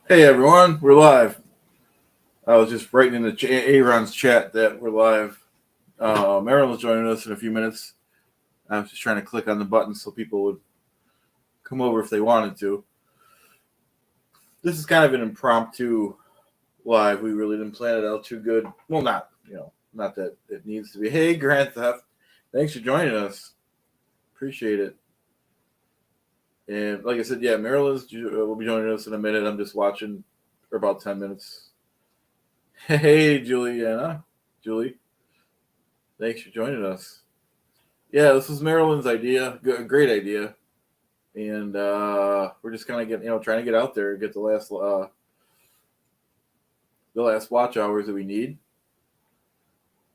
Hey everyone, we're live. I was just writing in the Aaron's chat that we're live. Marilyn's joining us in a few minutes. I was just trying to click on the button so people would come over if they wanted to. This is kind of an impromptu live. We really didn't plan it out too good. Well, not that it needs to be. Hey, Grand Theft, thanks for joining us. Appreciate it. And like I said, yeah, Marilyn's will be joining us in a minute. I'm just watching for about 10 minutes. Hey, Julie, thanks for joining us. Yeah, this was Marilyn's idea, great idea, and we're just kind of getting, trying to get out there, get the last watch hours that we need,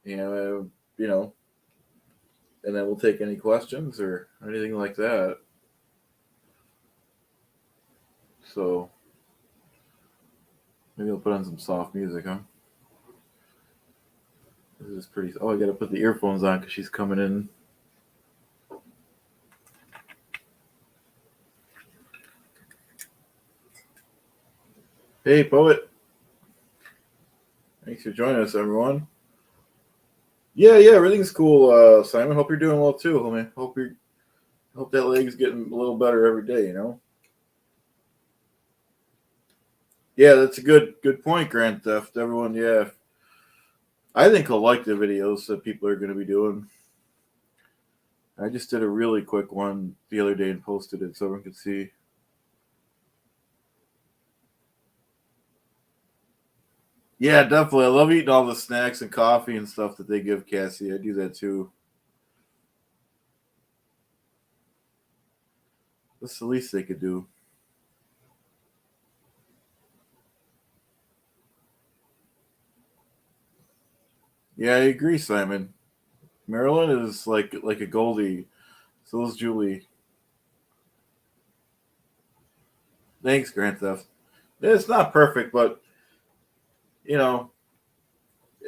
and and then we'll take any questions or anything like that. So maybe I'll put on some soft music, huh? This is pretty. Oh, I got to put the earphones on because she's coming in. Hey, poet. Thanks for joining us, everyone. Yeah, everything's cool. Simon, hope you're doing well too, homie. Hope that leg's getting a little better every day. Yeah, that's a good point, Grand Theft. Everyone, yeah. I think he'll like the videos that people are going to be doing. I just did a really quick one the other day and posted it so everyone could see. Yeah, definitely. I love eating all the snacks and coffee and stuff that they give Cassie. I do that too. That's the least they could do. Yeah, I agree, Simon. Marilyn is like a Goldie. So is Julie. Thanks, Grand Theft. It's not perfect, but you know,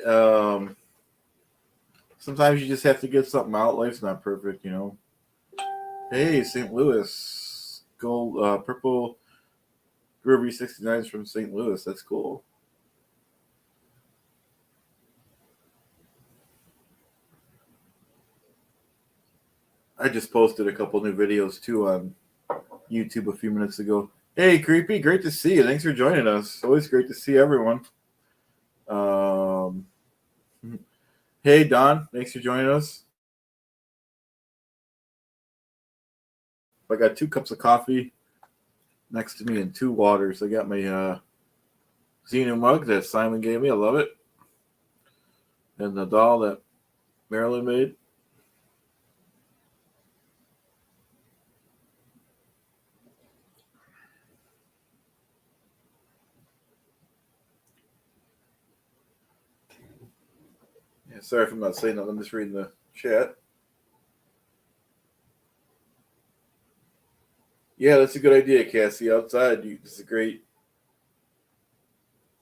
um, sometimes you just have to get something out. Life's not perfect. Hey, St. Louis, gold, purple Ruby 69s from St. Louis. That's cool. I just posted a couple new videos too on YouTube a few minutes ago. Hey, Creepy, great to see you. Thanks for joining us. Always great to see everyone. Um, hey, Don, thanks for joining us. I got 2 cups of coffee next to me and 2 waters. I got my Xenu mug that Simon gave me. I love it. And the doll that Marilyn made. Yeah, sorry if I'm not saying that. I'm just reading the chat. Yeah, that's a good idea, Cassie. Outside, it's a great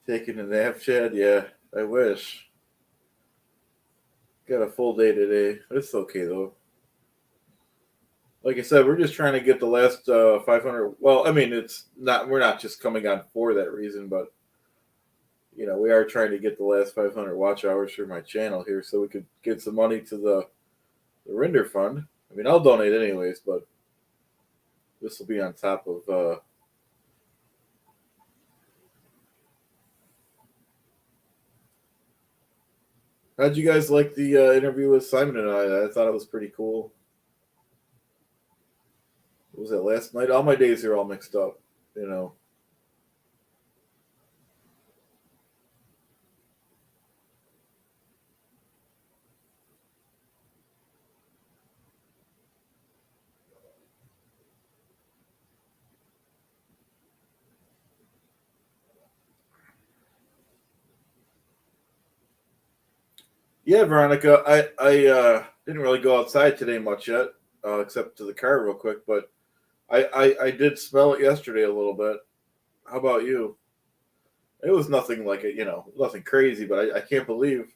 taking a nap, Chad. Yeah, I wish. Got a full day today. It's okay though. Like I said, we're just trying to get the last 500. Well, I mean, it's not. We're not just coming on for that reason, but we are trying to get the last 500 watch hours for my channel here, so we could get some money to the render fund. I mean, I'll donate anyways, but this will be on top of. How'd you guys like the interview with Simon and I? I thought it was pretty cool. What was that last night? All my days are all mixed up. Yeah, Veronica, I didn't really go outside today much yet, except to the car real quick. But I did smell it yesterday a little bit. How about you? It was nothing like nothing crazy, but I can't believe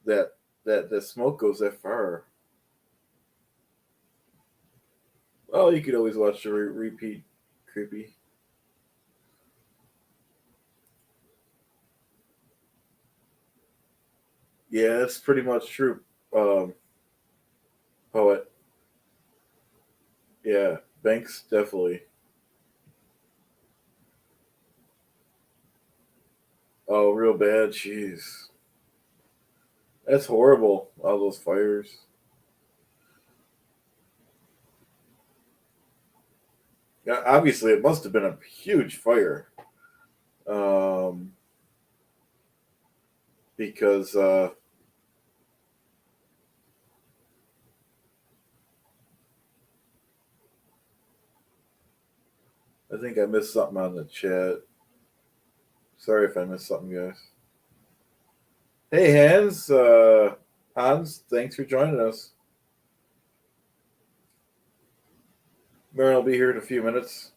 that the smoke goes that far. Well, you could always watch the repeat. Creepy. Yeah, that's pretty much true. Um, Poet. Yeah, Banks definitely. Oh, real bad. Jeez, that's horrible. All those fires. Yeah, obviously it must have been a huge fire. Um, because I think I missed something on the chat. Sorry if I missed something, guys. Hey, Hans, thanks for joining us. Marin will be here in a few minutes.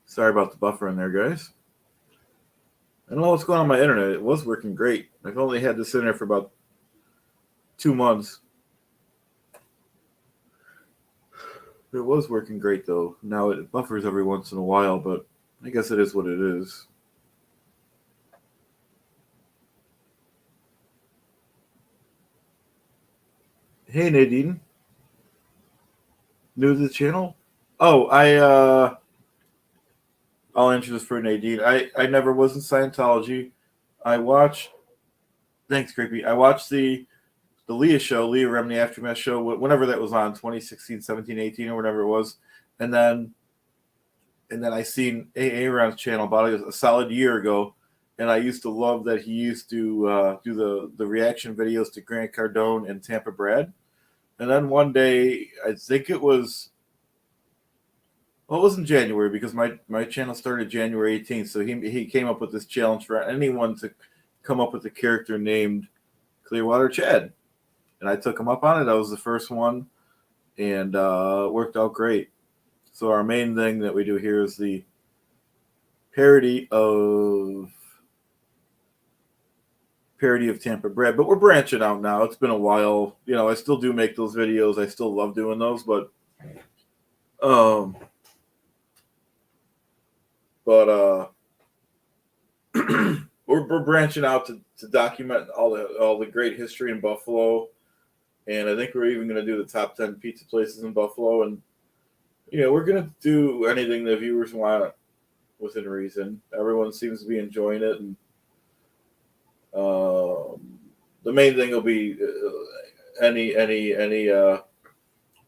Sorry about the buffer in there, guys. I don't know what's going on with my internet. It was working great. I've only had this in there for about 2 months. It was working great though. Now it buffers every once in a while, but I guess it is what it is. Hey Nadine, new to the channel? Oh, I'll answer this for Nadine. I never was in Scientology. I watched. Thanks, creepy. I watched the Leah show, Leah Remini Aftermath show, whenever that was on, 2016, 17, 18, or whatever it was, and then I seen Aaron's channel about a solid year ago, and I used to love that he used to do the reaction videos to Grant Cardone and Tampa Brad, and then one day I think it was. Well, it wasn't January because my channel started January 18th. So he came up with this challenge for anyone to come up with a character named Clearwater Chad. And I took him up on it. I was the first one, and it worked out great. So our main thing that we do here is the parody of Tampa Bread, but we're branching out now. It's been a while. You know, I still do make those videos. I still love doing those, but um, but we're branching out to document all the great history in Buffalo, and I think we're even going to do the top 10 pizza places in Buffalo, and you know we're going to do anything the viewers want within reason. Everyone seems to be enjoying it, and the main thing will be any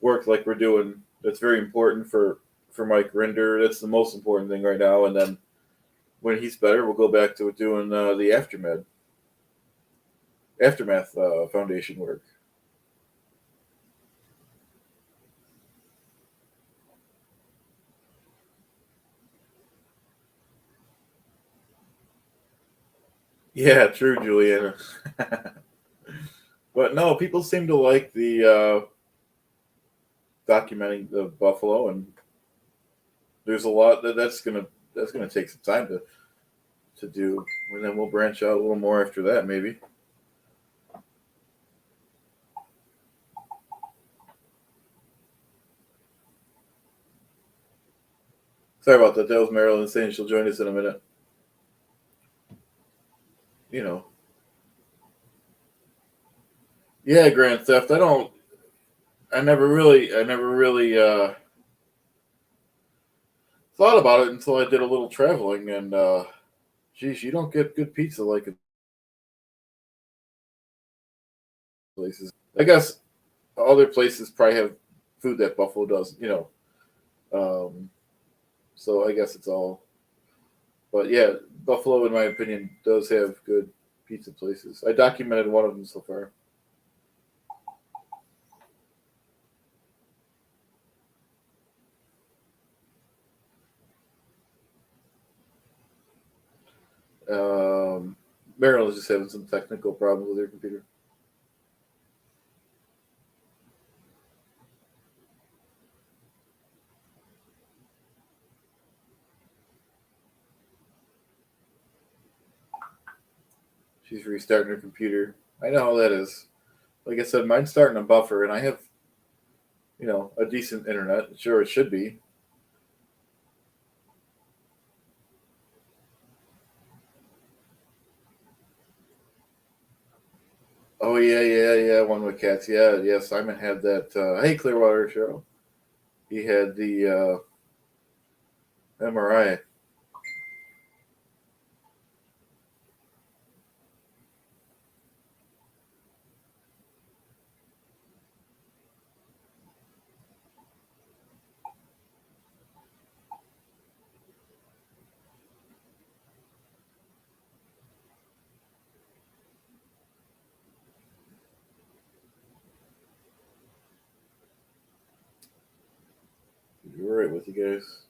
work like we're doing. That's very important for Mike Rinder. That's the most important thing right now, and then when he's better, we'll go back to doing the aftermath foundation work. Yeah, true, Juliana. But no, people seem to like the documenting the buffalo, and there's a lot that's gonna take some time to do, and then we'll branch out a little more after that, maybe. Sorry about that. That was Marilyn saying she'll join us in a minute. You know, yeah, Grand Theft. I don't. I never really thought about it until I did a little traveling, and geez, you don't get good pizza like in places. I guess other places probably have food that Buffalo does. You know, so I guess it's all. But yeah, Buffalo, in my opinion, does have good pizza places. I documented one of them so far. Um, Marilyn's just having some technical problems with her computer. She's restarting her computer. I know how that is. Like I said, mine's starting to buffer, and I have, a decent internet. Sure, it should be. Oh yeah, yeah, yeah. One with cats. Yeah, yeah. Simon had that. Hey, Clearwater show. He had the MRI. You're right with you guys.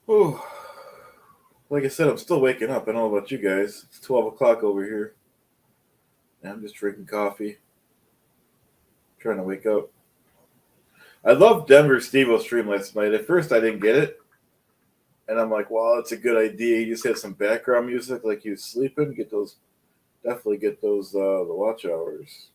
Whew. Like I said, I'm still waking up. I don't know about you guys. It's 12 o'clock over here. And I'm just drinking coffee, trying to wake up. I loved Denver Steve-O's stream last night. At first, I didn't get it. And I'm like, well, it's a good idea. You just have some background music like you sleeping. Definitely get those, the watch hours.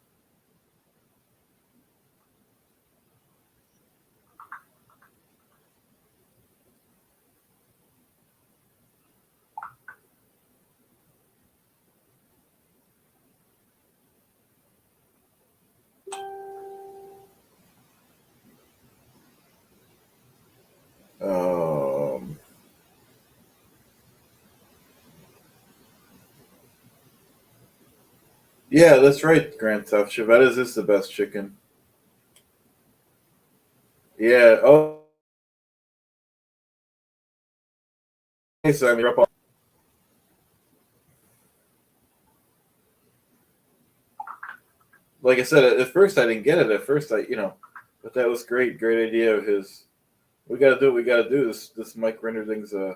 Um, yeah, that's right, Grand Theft. Chevetta's is the best chicken. Yeah. Oh, hey, Simon, you're up on. Like I said, at first I didn't get it. At first, but that was great. Great idea of his. We got to do what we got to do. This mic render thing's. Oh,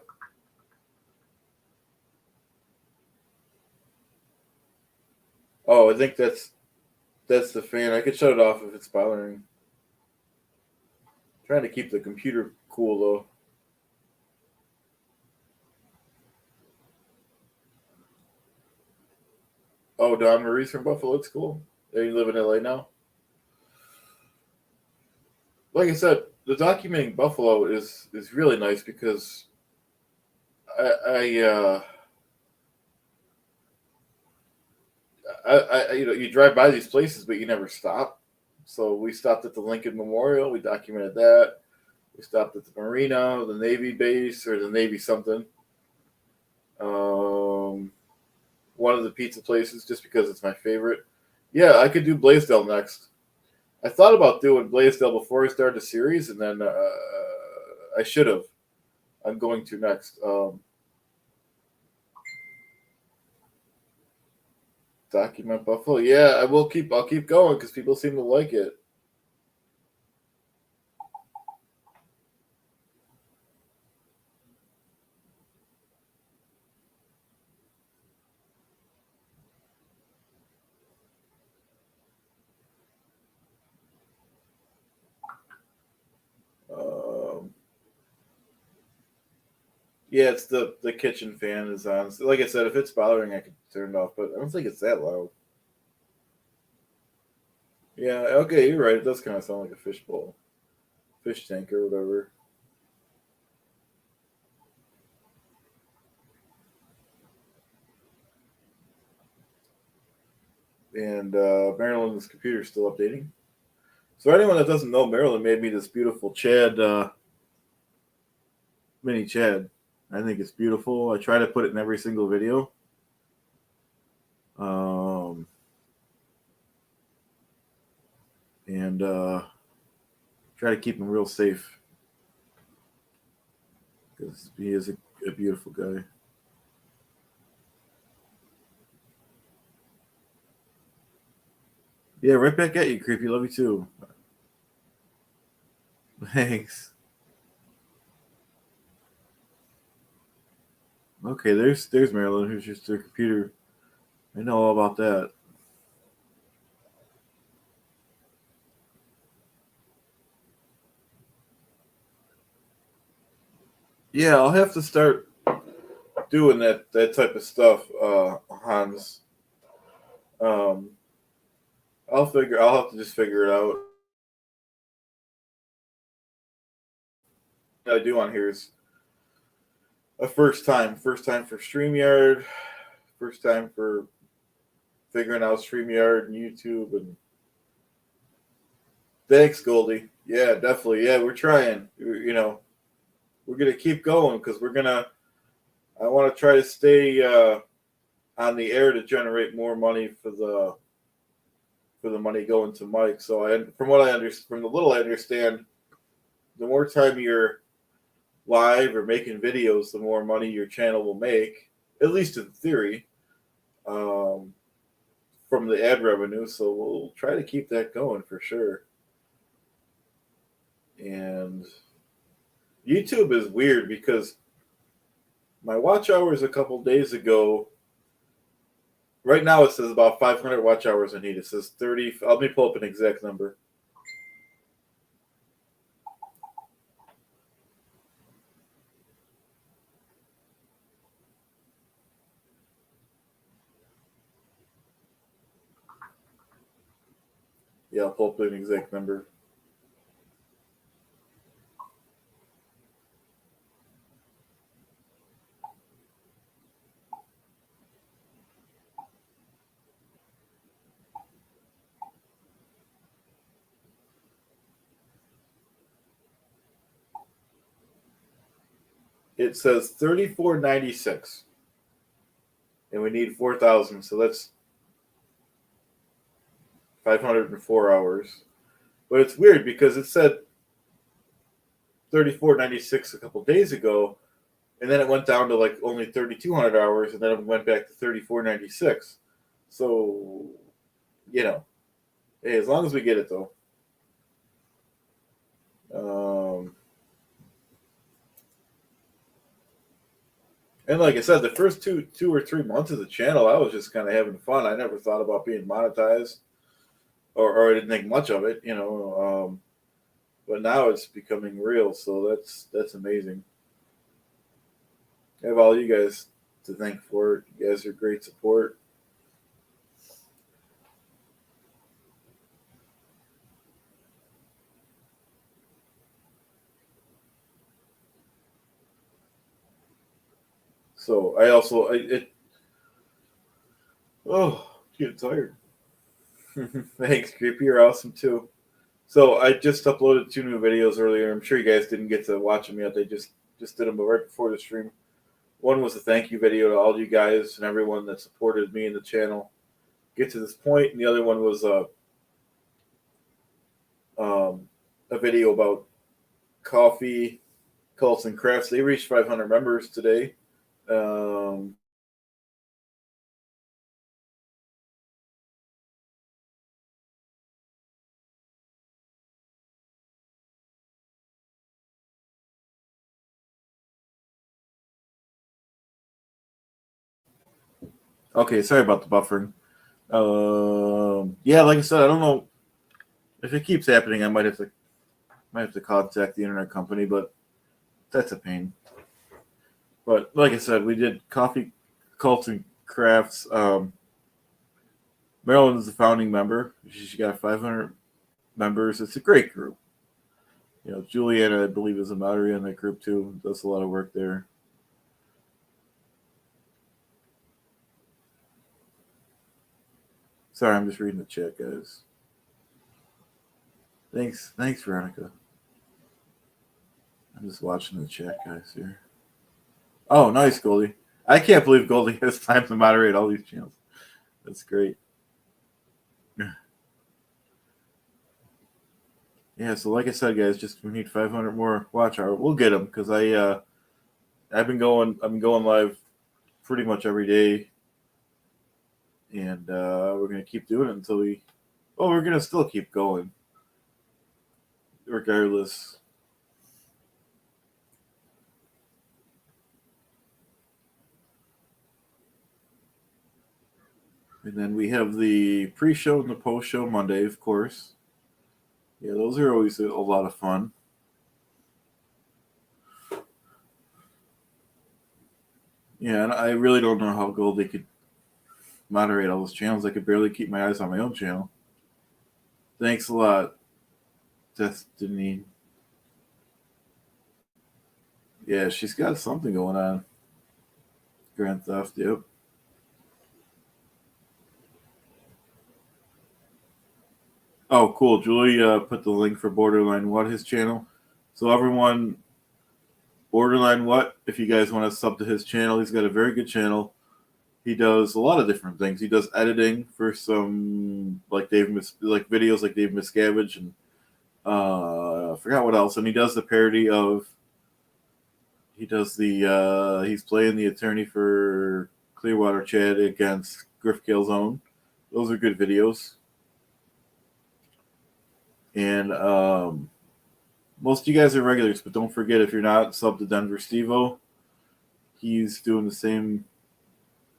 I think that's the fan. I could shut it off if it's bothering. Trying to keep the computer cool though. Oh, Don Marie's from Buffalo. It's cool. They live in LA now. Like I said, the documenting Buffalo is really nice because I you drive by these places but you never stop. So we stopped at the Lincoln Memorial. We documented that. We stopped at the marina, the Navy base or the Navy something. Um, One of the pizza places just because it's my favorite. Yeah, I could do Blaisdell next. I thought about doing Blaisdell before I started the series, and then I should have. I'm going to next. Document Buffalo. Yeah, I will keep. I'll keep going because people seem to like it. Um, yeah, it's the kitchen fan is on. So like I said, if it's bothering, I can turn it off. But I don't think it's that loud. Yeah. Okay, you're right. It does kind of sound like a fishbowl, fish tank, or whatever. And Marilyn's computer is still updating. So anyone that doesn't know, Marilyn made me this beautiful Chad mini Chad. I think it's beautiful. I try to put it in every single video. Um, and try to keep him real safe because he is a beautiful guy. Yeah, right back at you, creepy. Love you too. Thanks. Okay, there's Marilyn, who's just her computer. I know all about that. Yeah, I'll have to start doing that type of stuff, Hans. Um, I'll have to just figure it out. What I do on here is a first time for StreamYard, first time for figuring out StreamYard and YouTube. And thanks, Goldie. Yeah, definitely. Yeah, we're trying. We're gonna keep going because we're gonna. I want to try to stay on the air to generate more money for the money going to Mike. So from what I understand, from the little I understand, the more time you're live or making videos, the more money your channel will make. At least in theory, um, from the ad revenue. So we'll try to keep that going for sure. And YouTube is weird because my watch hours a couple days ago. Right now it says about 500 watch hours I need. It says 30. Let me pull up an exact number. Yeah, I'll pull up an exact number. It says 34.96, and we need 4,000. So that's 504 hours. But it's weird because it said 34.96 a couple days ago, and then it went down to like only 3,200 hours, and then it went back to 34.96. So, hey, as long as we get it though. Um, and like I said, the first two or 3 months of the channel, I was just kind of having fun. I never thought about being monetized, or I didn't think much of it. But now it's becoming real, so that's amazing. I have all you guys to thank for it. You guys are great support. So I also I, it oh getting tired. Thanks, Creepy. You're awesome too. So I just uploaded 2 new videos earlier. I'm sure you guys didn't get to watch them yet. They just did them right before the stream. One was a thank you video to all you guys and everyone that supported me and the channel get to this point, and the other one was a video about coffee, cults, and crafts. They reached 500 members today. Um, okay, sorry about the buffering. Yeah, like I said, I don't know if it keeps happening. I might have to contact the internet company, but that's a pain. But like I said, we did coffee, cults, and crafts. Marilyn is the founding member. She got 500 members. It's a great group. Juliana, I believe, is a moderator in that group too. Does a lot of work there. Sorry, I'm just reading the chat, guys. Thanks, Veronica. I'm just watching the chat, guys, here. Oh, nice, Goldie. I can't believe Goldie has time to moderate all these channels. That's great. Yeah, so like I said, guys, just we need 500 more watch hours. We'll get them because I've been going live pretty much every day, and we're gonna keep doing it until we Well, we're gonna still keep going, regardless. And then we have the pre-show and the post-show Monday, of course. Yeah, those are always a lot of fun. Yeah, and I really don't know how Gold they could moderate all those channels. I could barely keep my eyes on my own channel. Thanks a lot, Destiny. Yeah, she's got something going on. Grand Theft, yep. Oh, cool. Julie put the link for Borderline What, his channel. So everyone, Borderline What, if you guys want to sub to his channel, he's got a very good channel. He does a lot of different things. He does editing for some like videos like Dave Miscavige and I forgot what else. And he does the parody of. He does the. He's playing the attorney for Clearwater Chad against Griff Calzone. Those are good videos. And most of you guys are regulars, but don't forget if you're not sub to Denver Stevo, he's doing the same.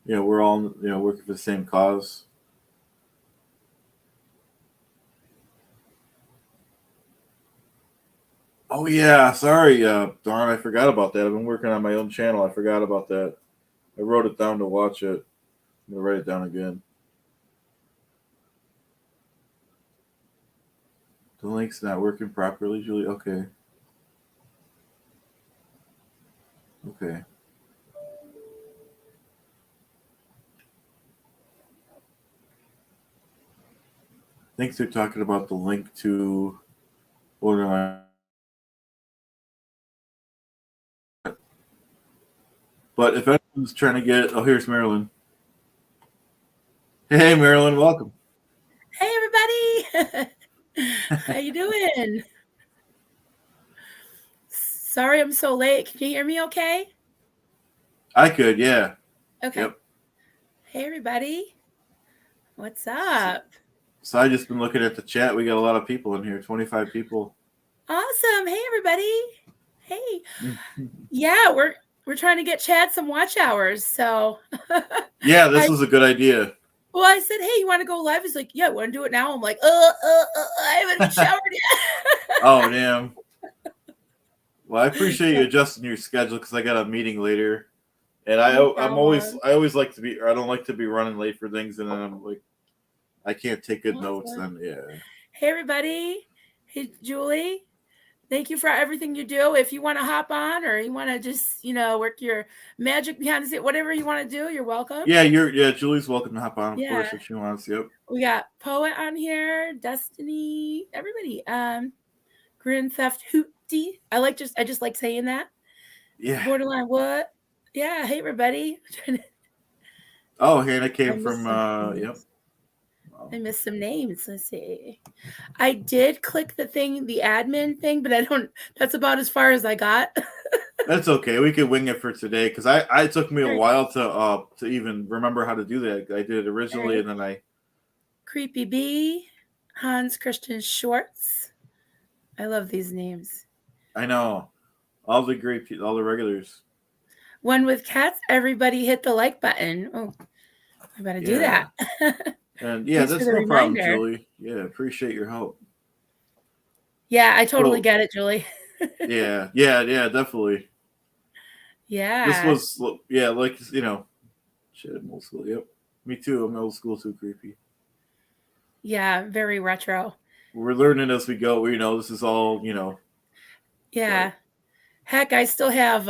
You know, we're all working for the same cause. Oh yeah, sorry, darn, I forgot about that. I've been working on my own channel. I forgot about that. I wrote it down to watch it. I'm gonna write it down again. The link's not working properly, Julie. Okay. Okay. I think they're talking about the link to Borderline. But if anyone's trying to get, oh, here's Marilyn. Hey, Marilyn, welcome. Hey, everybody. How you doing? Sorry I'm so late. Can you hear me okay? I could, yeah. Okay. Yep. Hey, everybody. What's up? So I just been looking at the chat. We got a lot of people in here, 25 people. Awesome. Hey, everybody. Hey. Yeah, we're trying to get Chad some watch hours. So yeah, this was a good idea. Well, I said, hey, you want to go live? He's like, yeah, want to do it now? I'm like, I haven't been showered yet. Oh, damn. Well, I appreciate you adjusting your schedule because I got a meeting later, and I always like to be. I don't like to be running late for things, and then I'm like, I can't take good notes. Then yeah. Hey everybody. Hey Julie. Thank you for everything you do. If you want to hop on or you want to just, work your magic behind the scenes, whatever you want to do, you're welcome. Yeah, Julie's welcome to hop on, of course, if she wants. Yep. We got Poet on here, Destiny, everybody. Grand Theft Hootie. I just like saying that. Yeah. Borderline what? Yeah, hey everybody. Oh, Hannah came from yep. I missed some names. Let's see. I did click the admin thing, but that's about as far as I got. That's okay. We could wing it for today because it took me a while to even remember how to do that. I did it originally and then I. Creepy B, Hans Christian Schwartz. I love these names. I know. All the regulars. One with cats, everybody hit the like button. Oh, I better do that. And yeah, that's no problem, Julie. Yeah, appreciate your help. Yeah, I totally get it, Julie. yeah, definitely. Yeah. This was, like, shit, I'm old school. Yep. Me too. I'm old school too, creepy. Yeah, very retro. We're learning as we go. This is all, Yeah. But heck, I still have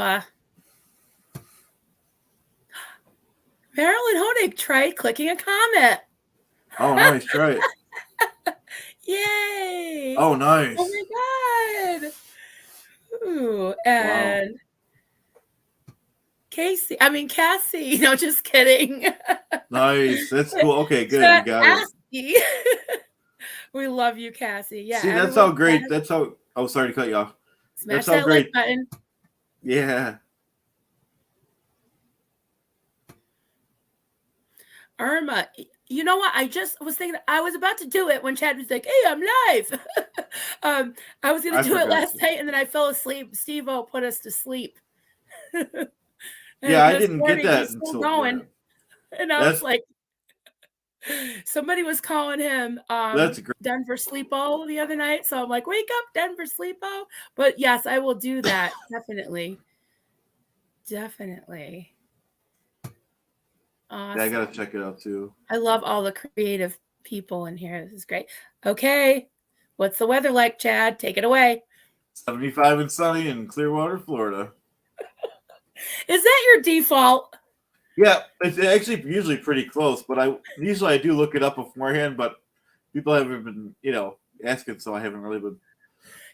Marilyn Honig tried clicking a comment. Oh, nice. Try it. Yay. Oh, nice. Oh, my God. Ooh, and wow. Cassie. No, just kidding. Nice. That's cool. Okay, good. We got it. We love you, Cassie. Yeah. See, that's how great. That's how. Oh, sorry to cut you off. Smash that like button. Yeah. Irma, You know what? I just was thinking I was about to do it when Chad was like, "Hey, I'm live." I was going I to do it forgot last to. night, and then I fell asleep. Steve-O put us to sleep. Yeah, And I this didn't get morning that he's still until yeah. going, and I was That's like, somebody was calling him that's great. Denver Sleepo the other night, so I'm like, "Wake up, Denver Sleepo!" But yes, I will do that definitely. Definitely. Yeah, I gotta Awesome. check it out too. I love all the creative people in here. This is great. Okay. What's the weather like, Chad? Take it away. 75 and sunny in Clearwater, Florida. Is that your default? Yeah, it's actually usually pretty close, but I do look it up beforehand, but people haven't been, asking, so I haven't really been.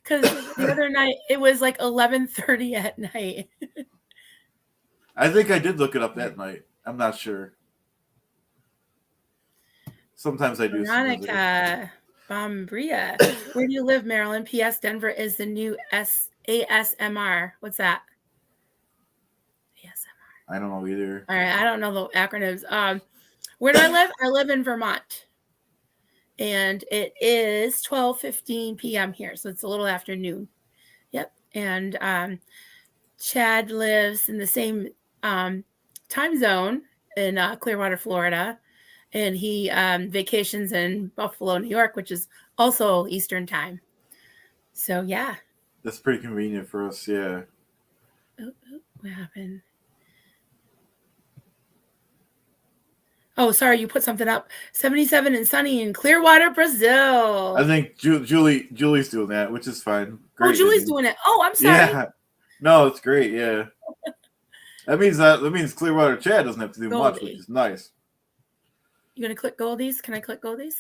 Because the other night it was like 11:30 at night. I think I did look it up that night. I'm not sure. Sometimes I do. Sometimes I don't. Veronica Bombria. Where do you live, Marilyn? P.S. Denver is the new ASMR. What's that? ASMR. I don't know either. All right. I don't know the acronyms. Where do I live? I live in Vermont. And it is 12:15 p.m. here. So it's a little after noon. Yep. And Chad lives in the same time zone in Clearwater, Florida. And he vacations in Buffalo, New York, which is also Eastern time. So, yeah. That's pretty convenient for us, yeah. What happened? Oh, sorry, you put something up. 77 and sunny in Clearwater, Brazil. I think Julie's doing that, which is fine. Great. Oh, Julie's doing it. Oh, I'm sorry. Yeah. No, it's great, yeah. That means Clearwater Chad doesn't have to do much, which is nice. You gonna click Goldies? Can I click Goldies?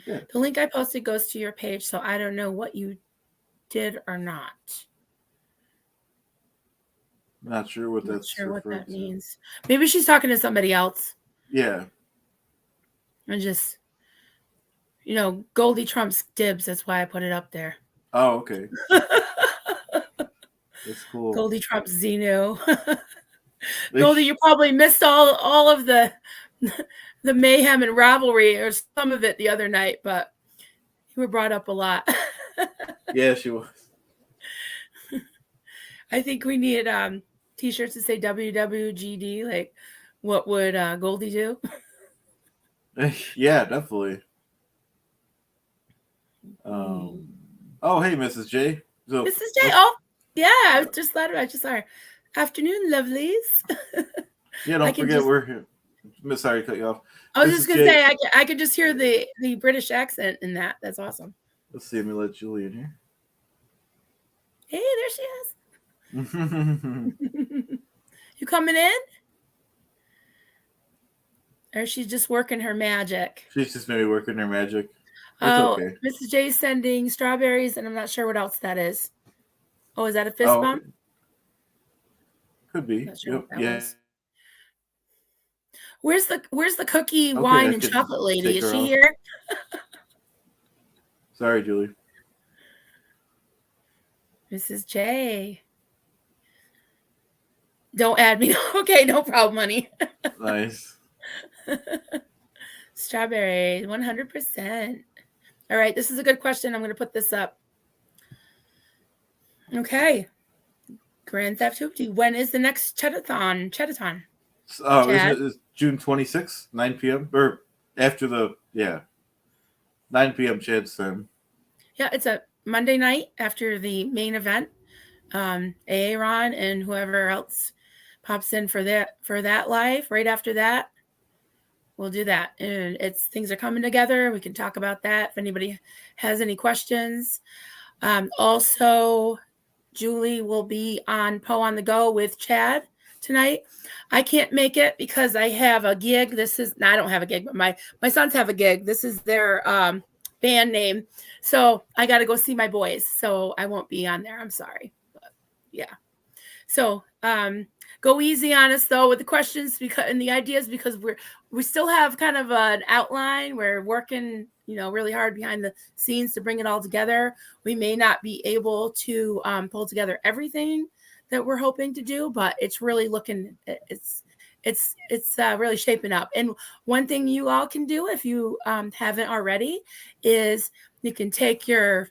Yeah. The link I posted goes to your page, so I don't know what you did or not. Not sure what Not that's sure what that to. means. Maybe she's talking to somebody else. Yeah. And just, Goldie Trump's dibs. That's why I put it up there. Oh, okay. That's cool. Goldie Trump's Xenu. Goldie, you probably missed all of the mayhem and rivalry, or some of it the other night, but you were brought up a lot. Yeah, she was. I think we need t-shirts to say WWGD. Like, what would Goldie do? Yeah, definitely. Oh, hey, Mrs. J. So, Mrs. J. Oh, yeah. I just saw her. Afternoon, lovelies. Yeah, don't forget we're here. Sorry to cut you off. I was just gonna say I could just hear the British accent in that. That's awesome. Let's see. Let me let Julie in here. Hey, there she is. You coming in? Or she's just working her magic? She's just maybe working her magic. Oh, okay. Mrs. J's sending strawberries, and I'm not sure what else that is. Oh, is that a fist bump? Okay. Could be. Not sure what that was. Where's the cookie, wine, and chocolate lady? Is she here? Sorry, Julie. Mrs. J. Don't add me. Okay, no problem, honey. Nice. Strawberry, 100%. All right, this is a good question. I'm going to put this up. Okay. Grand Theft Hoopty. When is the next Chadathon? It's June 26th, 9 p.m. Or after 9 p.m. Chad's time. Yeah, it's a Monday night after the main event. Aaron and whoever else pops in for that live. Right after that, we'll do that. And things are coming together. We can talk about that if anybody has any questions. Also, Julie will be on Poe on the Go with Chad tonight. I can't make it because I have a gig. I don't have a gig, but my sons have a gig. This is their band name. So I got to go see my boys. So I won't be on there. I'm sorry. But yeah. So go easy on us though with the questions and the ideas, because we still have kind of an outline. We're working, really hard behind the scenes to bring it all together. We may not be able to pull together everything that we're hoping to do, but it's really looking, it's really shaping up. And one thing you all can do if you haven't already is you can take your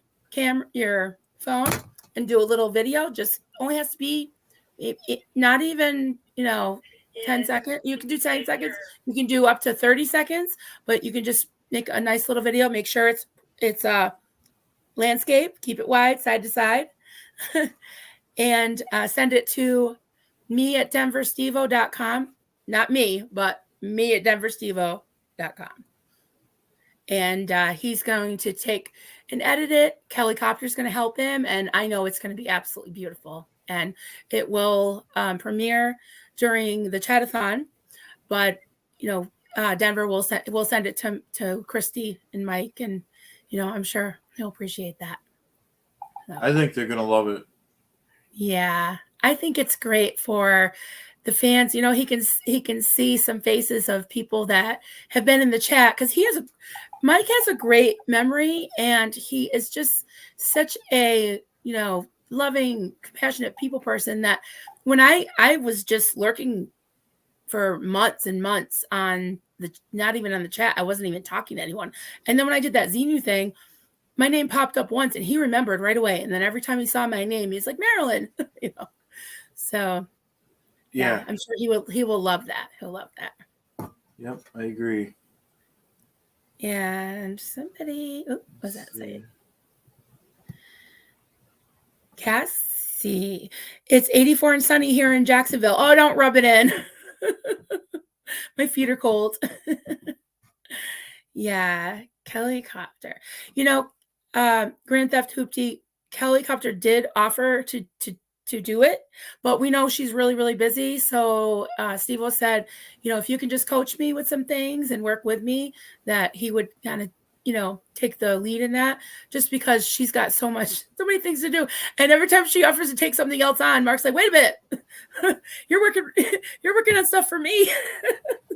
phone and do a little video. Just only has to be not even 10 seconds. You can do 10 seconds. You can do up to 30 seconds, but you can just make a nice little video. Make sure it's landscape. Keep it wide, side to side, and send it to me at denverstevo.com. Not me, but me at denverstevo.com. And he's going to take and edit it. Kelly Copter's going to help him, and I know it's going to be absolutely beautiful. And it will premiere during the Chadathon, but Denver will send it to Christy and Mike, and I'm sure he'll appreciate that. So, I think they're gonna love it. Yeah, I think it's great for the fans. He can see some faces of people that have been in the chat, because Mike has a great memory, and he is just such a loving, compassionate people person that when I was just lurking for months and months on not even on the chat, I wasn't even talking to anyone. And then when I did that Xenu thing, my name popped up once and he remembered right away. And then every time he saw my name, he's like, Marilyn, So yeah, I'm sure he will love that. He'll love that. Yep, I agree. And somebody, what was that saying? Cassie, it's 84 and sunny here in Jacksonville. Oh, don't rub it in. My feet are cold. Yeah, Kelly Copter. Grand Theft Hoopty, Kelly Copter did offer to do it, but we know she's really, really busy. So Steve-O said, if you can just coach me with some things and work with me, that he would kind of take the lead in that, just because she's got so many things to do. And every time she offers to take something else on, Mark's like, wait a minute, you're working on stuff for me.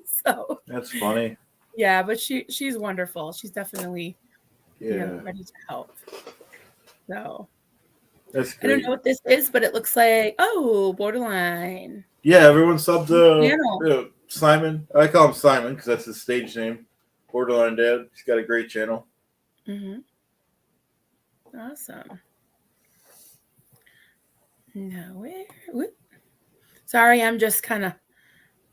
So that's funny. Yeah, but she's wonderful. She's definitely ready to help. So that's great. I don't know what this is, but it looks like Borderline. Yeah, everyone subbed Simon. I call him Simon because that's his stage name. Borderline Dad. He's got a great channel. Mm-hmm. Awesome. Sorry, I'm just kind of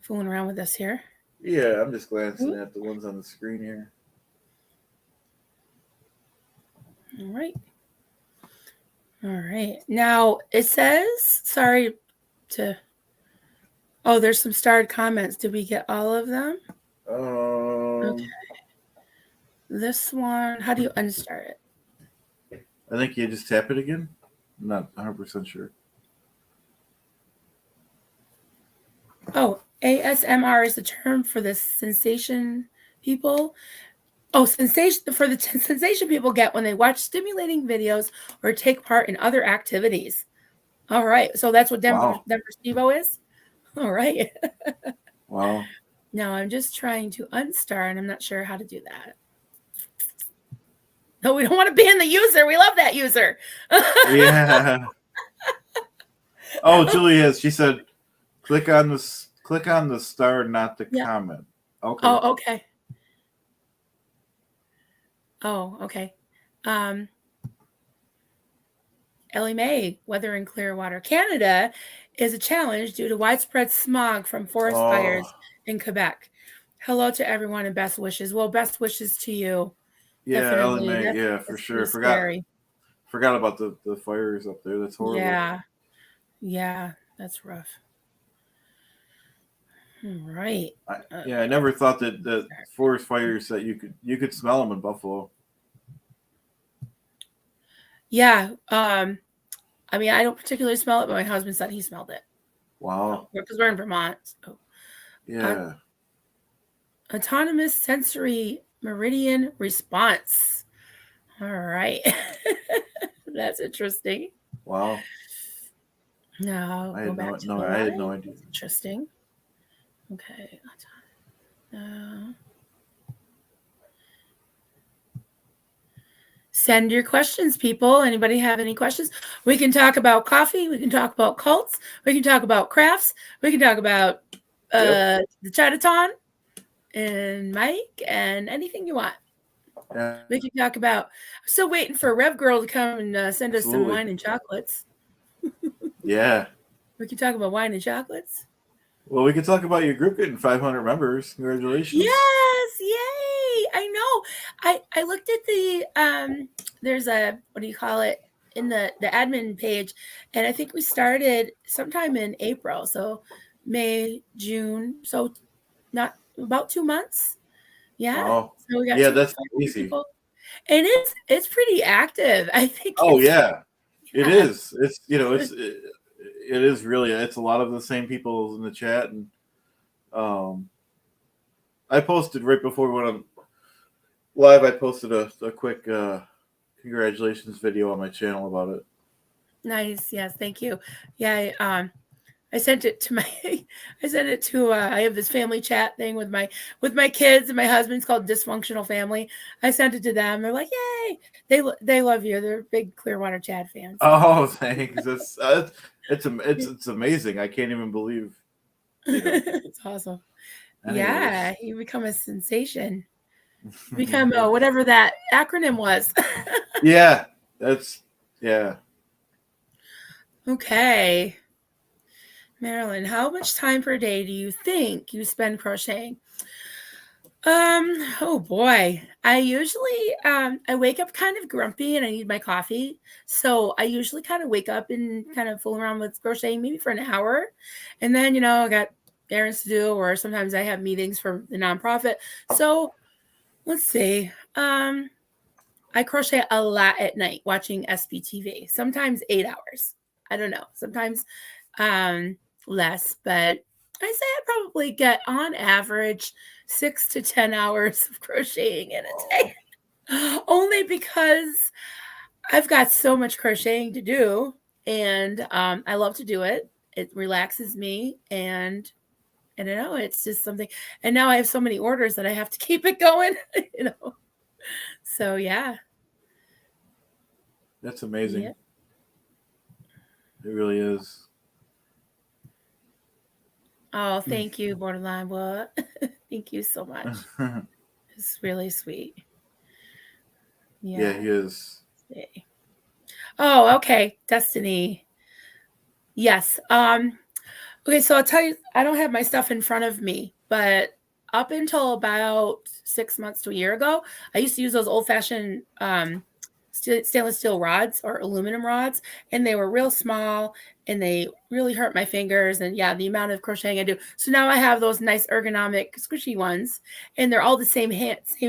fooling around with this here. Yeah, I'm just glancing at the ones on the screen here. All right. Now it says, there's some starred comments. Did we get all of them? Okay. This one, how do you unstart it? I think you just tap it again. I'm not 100% sure. Oh, ASMR is the term for the sensation people. Oh, sensation people get when they watch stimulating videos or take part in other activities. All right. So that's what Denver Steve-O is? All right. Wow. Now I'm just trying to unstart, and I'm not sure how to do that. No, we don't want to ban the user. We love that user. Yeah. Oh, Julie she said, click on the star, not the comment. Okay. Oh, okay. Oh, okay. Ellie Mae, weather in Clearwater, Canada is a challenge due to widespread smog from forest fires in Quebec. Hello to everyone and best wishes. Well, best wishes to you. Yeah, definitely. Ellie Mae, for sure. Forgot about the fires up there. That's horrible. Yeah, that's rough. Right. I never thought that forest fires that you could smell them in Buffalo. Yeah. I don't particularly smell it, but my husband said he smelled it. Wow. Because we're in Vermont. So. Yeah. Autonomous sensory meridian response. All right. That's interesting. Wow. No, I had no idea. That's interesting. Okay. Send your questions, people. Anybody have any questions? We can talk about coffee. We can talk about cults. We can talk about crafts. We can talk about the Chadathon and Mike and anything you want. Yeah, We can talk about. I'm still waiting for Rev Girl to come and send us some absolutely. wine and chocolates. Yeah. We can talk about wine and chocolates. Well, we could talk about your group getting 500 members. Congratulations. Yes, yay! I know. I looked at the there's a, what do you call it, in the admin page, and I think we started sometime in April, so May, June, so not about 2 months. Yeah. Wow. So we got Yeah, that's 500 easy. people. And it's pretty active. I think Oh it's, yeah, it yeah. is. It's it is really. It's a lot of the same people in the chat, and I posted right before we went on live. I posted a quick congratulations video on my channel about it. Nice. Yes, thank you. Yeah, I sent it to my I sent it to I have this family chat thing with my kids and my husband's called Dysfunctional Family. I sent it to them. They're like, "Yay." They love you. They're big Clearwater Chad fans. Oh, thanks. It's amazing. I can't even believe. It's awesome. Anyways. Yeah, you become a sensation. You become whatever that acronym was. Yeah, yeah. Okay. Marilyn, how much time per day do you think you spend crocheting? Oh boy. I usually I wake up kind of grumpy and I need my coffee. So I usually kind of wake up and kind of fool around with crocheting maybe for an hour. And then, I got errands to do, or sometimes I have meetings for the nonprofit. So let's see. I crochet a lot at night watching SBTV, sometimes 8 hours. I don't know. Sometimes less, but I say I probably get on average 6 to 10 hours of crocheting in a day. Only because I've got so much crocheting to do, and I love to do it. It relaxes me, and I don't know, it's just something. And now I have so many orders that I have to keep it going, So yeah. That's amazing. Yeah. It really is. Oh, thank you, Borderline. What? Thank you so much. It's really sweet. Yeah, he is. Oh, okay. Destiny. Yes. Okay, so I'll tell you, I don't have my stuff in front of me, but up until about 6 months to a year ago, I used to use those old-fashioned stainless steel rods or aluminum rods, and they were real small and they really hurt my fingers, and yeah, the amount of crocheting I do. So now I have those nice ergonomic squishy ones, and they're all the same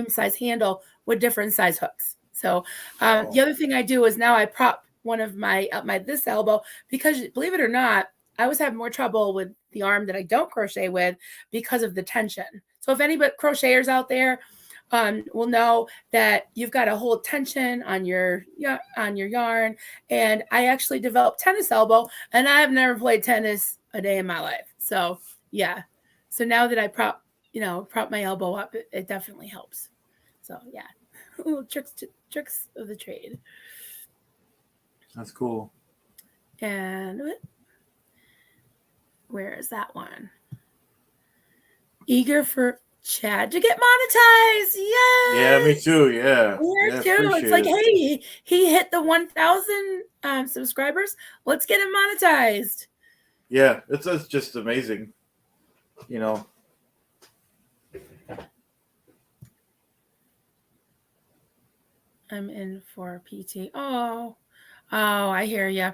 size handle with different size hooks. So the other thing I do is now I prop one of my this elbow, because believe it or not, I always have more trouble with the arm that I don't crochet with because of the tension. So if any crocheters out there will know that you've got to hold tension on your yarn. And I actually developed tennis elbow, and I've never played tennis a day in my life. So yeah. So now that I prop my elbow up, it definitely helps. So yeah, little tricks of the trade. That's cool. And where is that one? Eager for Chad to get monetized. Yes. Yeah, me too. Yeah. Me too. It's like, hey, he hit the 1,000 subscribers. Let's get him monetized. Yeah, it's just amazing. I'm in for PT. Oh, I hear you.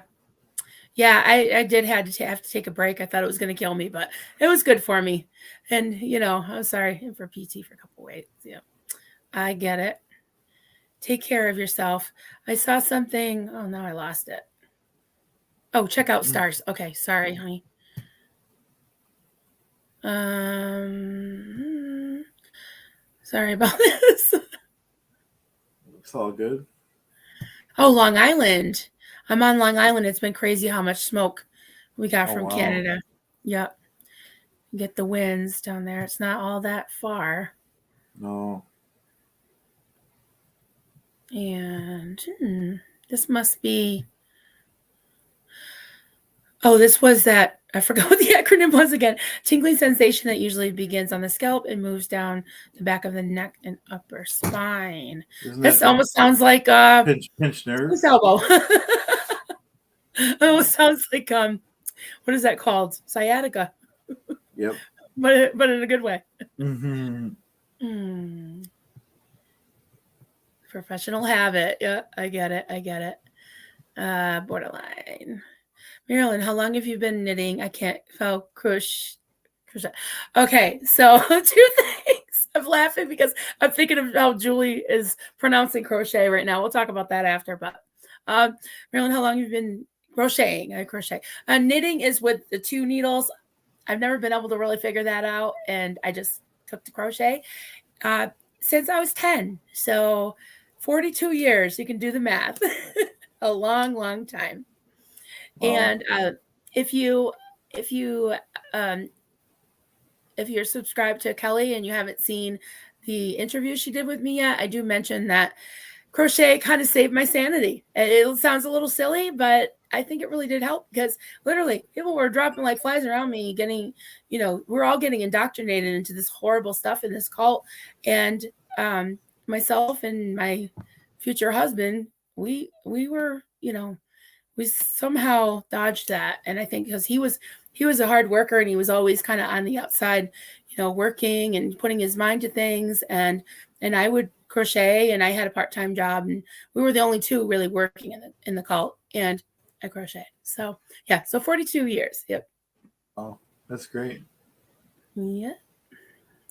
Yeah, I did have to take a break. I thought it was going to kill me, but it was good for me. And I'm sorry for PT for a couple weeks. Yeah, I get it. Take care of yourself. I saw something. Oh, now I lost it. Oh, check out stars. Okay, sorry, honey. Sorry about this. It's all good. Oh, Long Island. I'm on Long Island. It's been crazy how much smoke we got from wow. Canada. Yep. Get the winds down there. It's not all that far. No. And this must be. Oh, this was that I forgot what the acronym was again. Tingling sensation that usually begins on the scalp and moves down the back of the neck and upper spine. This almost sounds like pinch nerve. Elbow. It almost sounds like what is that called? Sciatica. Yep. But in a good way. Mm-hmm. Professional habit. Yeah, I get it. Borderline. Marilyn, how long have you been knitting? I can't spell crochet. Okay, so 2 things. I'm laughing because I'm thinking of how Julie is pronouncing crochet right now. We'll talk about that after. But Marilyn, how long have you been crocheting? I crochet. Knitting is with the 2 needles. I've never been able to really figure that out, and I just took to crochet since I was 10. So 42 years. You can do the math. A long, long time. Wow. And if you're subscribed to Kelly and you haven't seen the interview she did with me yet, I do mention that crochet kind of saved my sanity. It sounds a little silly, but I think it really did help because literally people were dropping like flies around me, getting, we're all getting indoctrinated into this horrible stuff in this cult. And myself and my future husband, we were, we somehow dodged that. And I think because he was a hard worker and he was always kind of on the outside, working and putting his mind to things. And I would crochet, and I had a part-time job, and we were the only 2 really working in the cult, and I crocheted. So yeah, so 42 years. Yep. Oh, that's great. Yeah.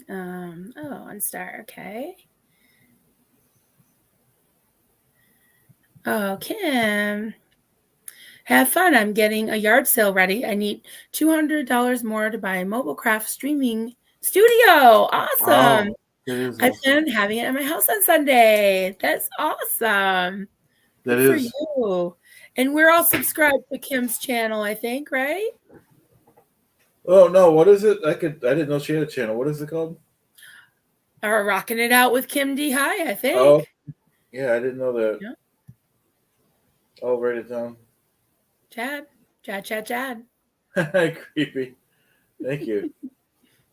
On Star. Okay. Oh, Kim. Have fun. I'm getting a yard sale ready. I need $200 more to buy a mobile craft streaming studio. Awesome. Wow, I plan on having it at my house on Sunday. That's awesome. Good for you. And we're all subscribed to Kim's channel, I think, right? Oh no, what is it? I didn't know she had a channel. What is it called? Or Rocking It Out with Kim D. High, I think. Oh, yeah, I didn't know that. Yeah. I'll write it down. Chad. Creepy. Thank you.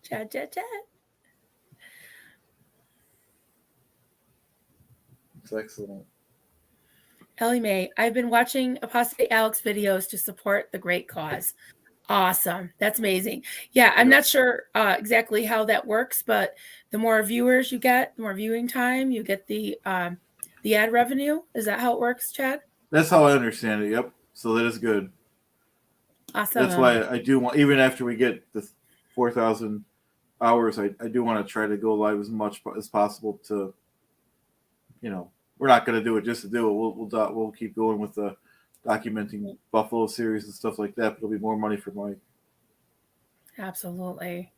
Chad. It's excellent. Ellie Mae, I've been watching Apostate Alex videos to support the great cause. Awesome. That's amazing. Yeah, I'm not sure exactly how that works, but the more viewers you get, the more viewing time, you get the ad revenue. Is that how it works, Chad? That's how I understand it. Yep. So that is good. Awesome. That's why I do want, even after we get the 4,000 hours, I do want to try to go live as much as possible to, we're not going to do it just to do it. We'll keep going with the documenting Buffalo series and stuff like that, but it'll be more money for Mike. Absolutely.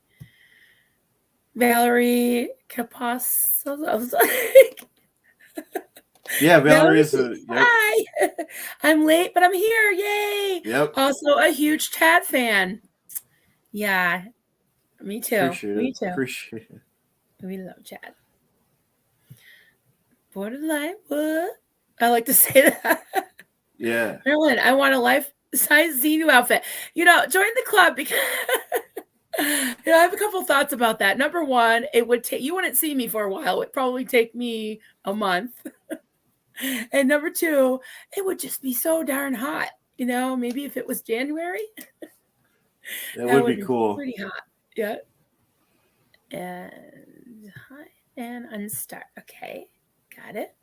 Valerie Capos. I was like, yeah, Valerie is yep. Hi. I'm late, but I'm here. Yay. Yep. Also a huge Chad fan. Yeah. Me too. Appreciate it. We love Chad. Borderline, what? I like to say that. Yeah. Marilyn, I want a life-size Xenu outfit. Join the club because I have a couple thoughts about that. Number one, it would take, you wouldn't see me for a while. It would probably take me a month. And number two, it would just be so darn hot. Maybe if it was January. That would be cool. Pretty hot. Yeah. And hi and unstart. Okay. Got it.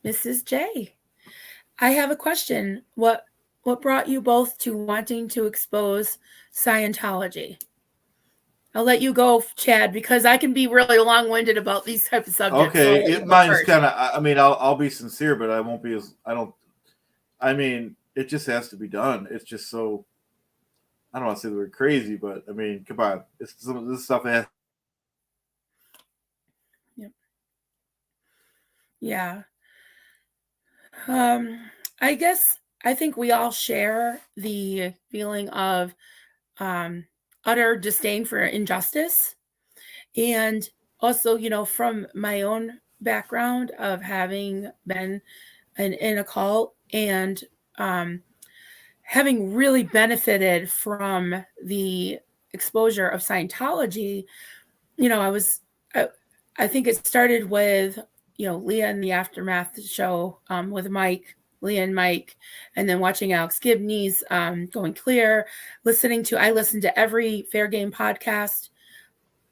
Mrs. J. I have a question. What brought you both to wanting to expose Scientology? I'll let you go, Chad, because I can be really long-winded about these type of subjects. Okay, mine's kind of. I mean, I'll be sincere, but I won't be as. I mean, it just has to be done. It's just so. I don't want to say the word crazy, but I mean, come on, it's some of this stuff. Yeah. I think we all share the feeling of utter disdain for injustice. And also, from my own background of having been in a cult and having really benefited from the exposure of Scientology, I think it started with, Leah and the Aftermath show with Mike, Leah and Mike, and then watching Alex Gibney's Going Clear, I listened to every Fair Game podcast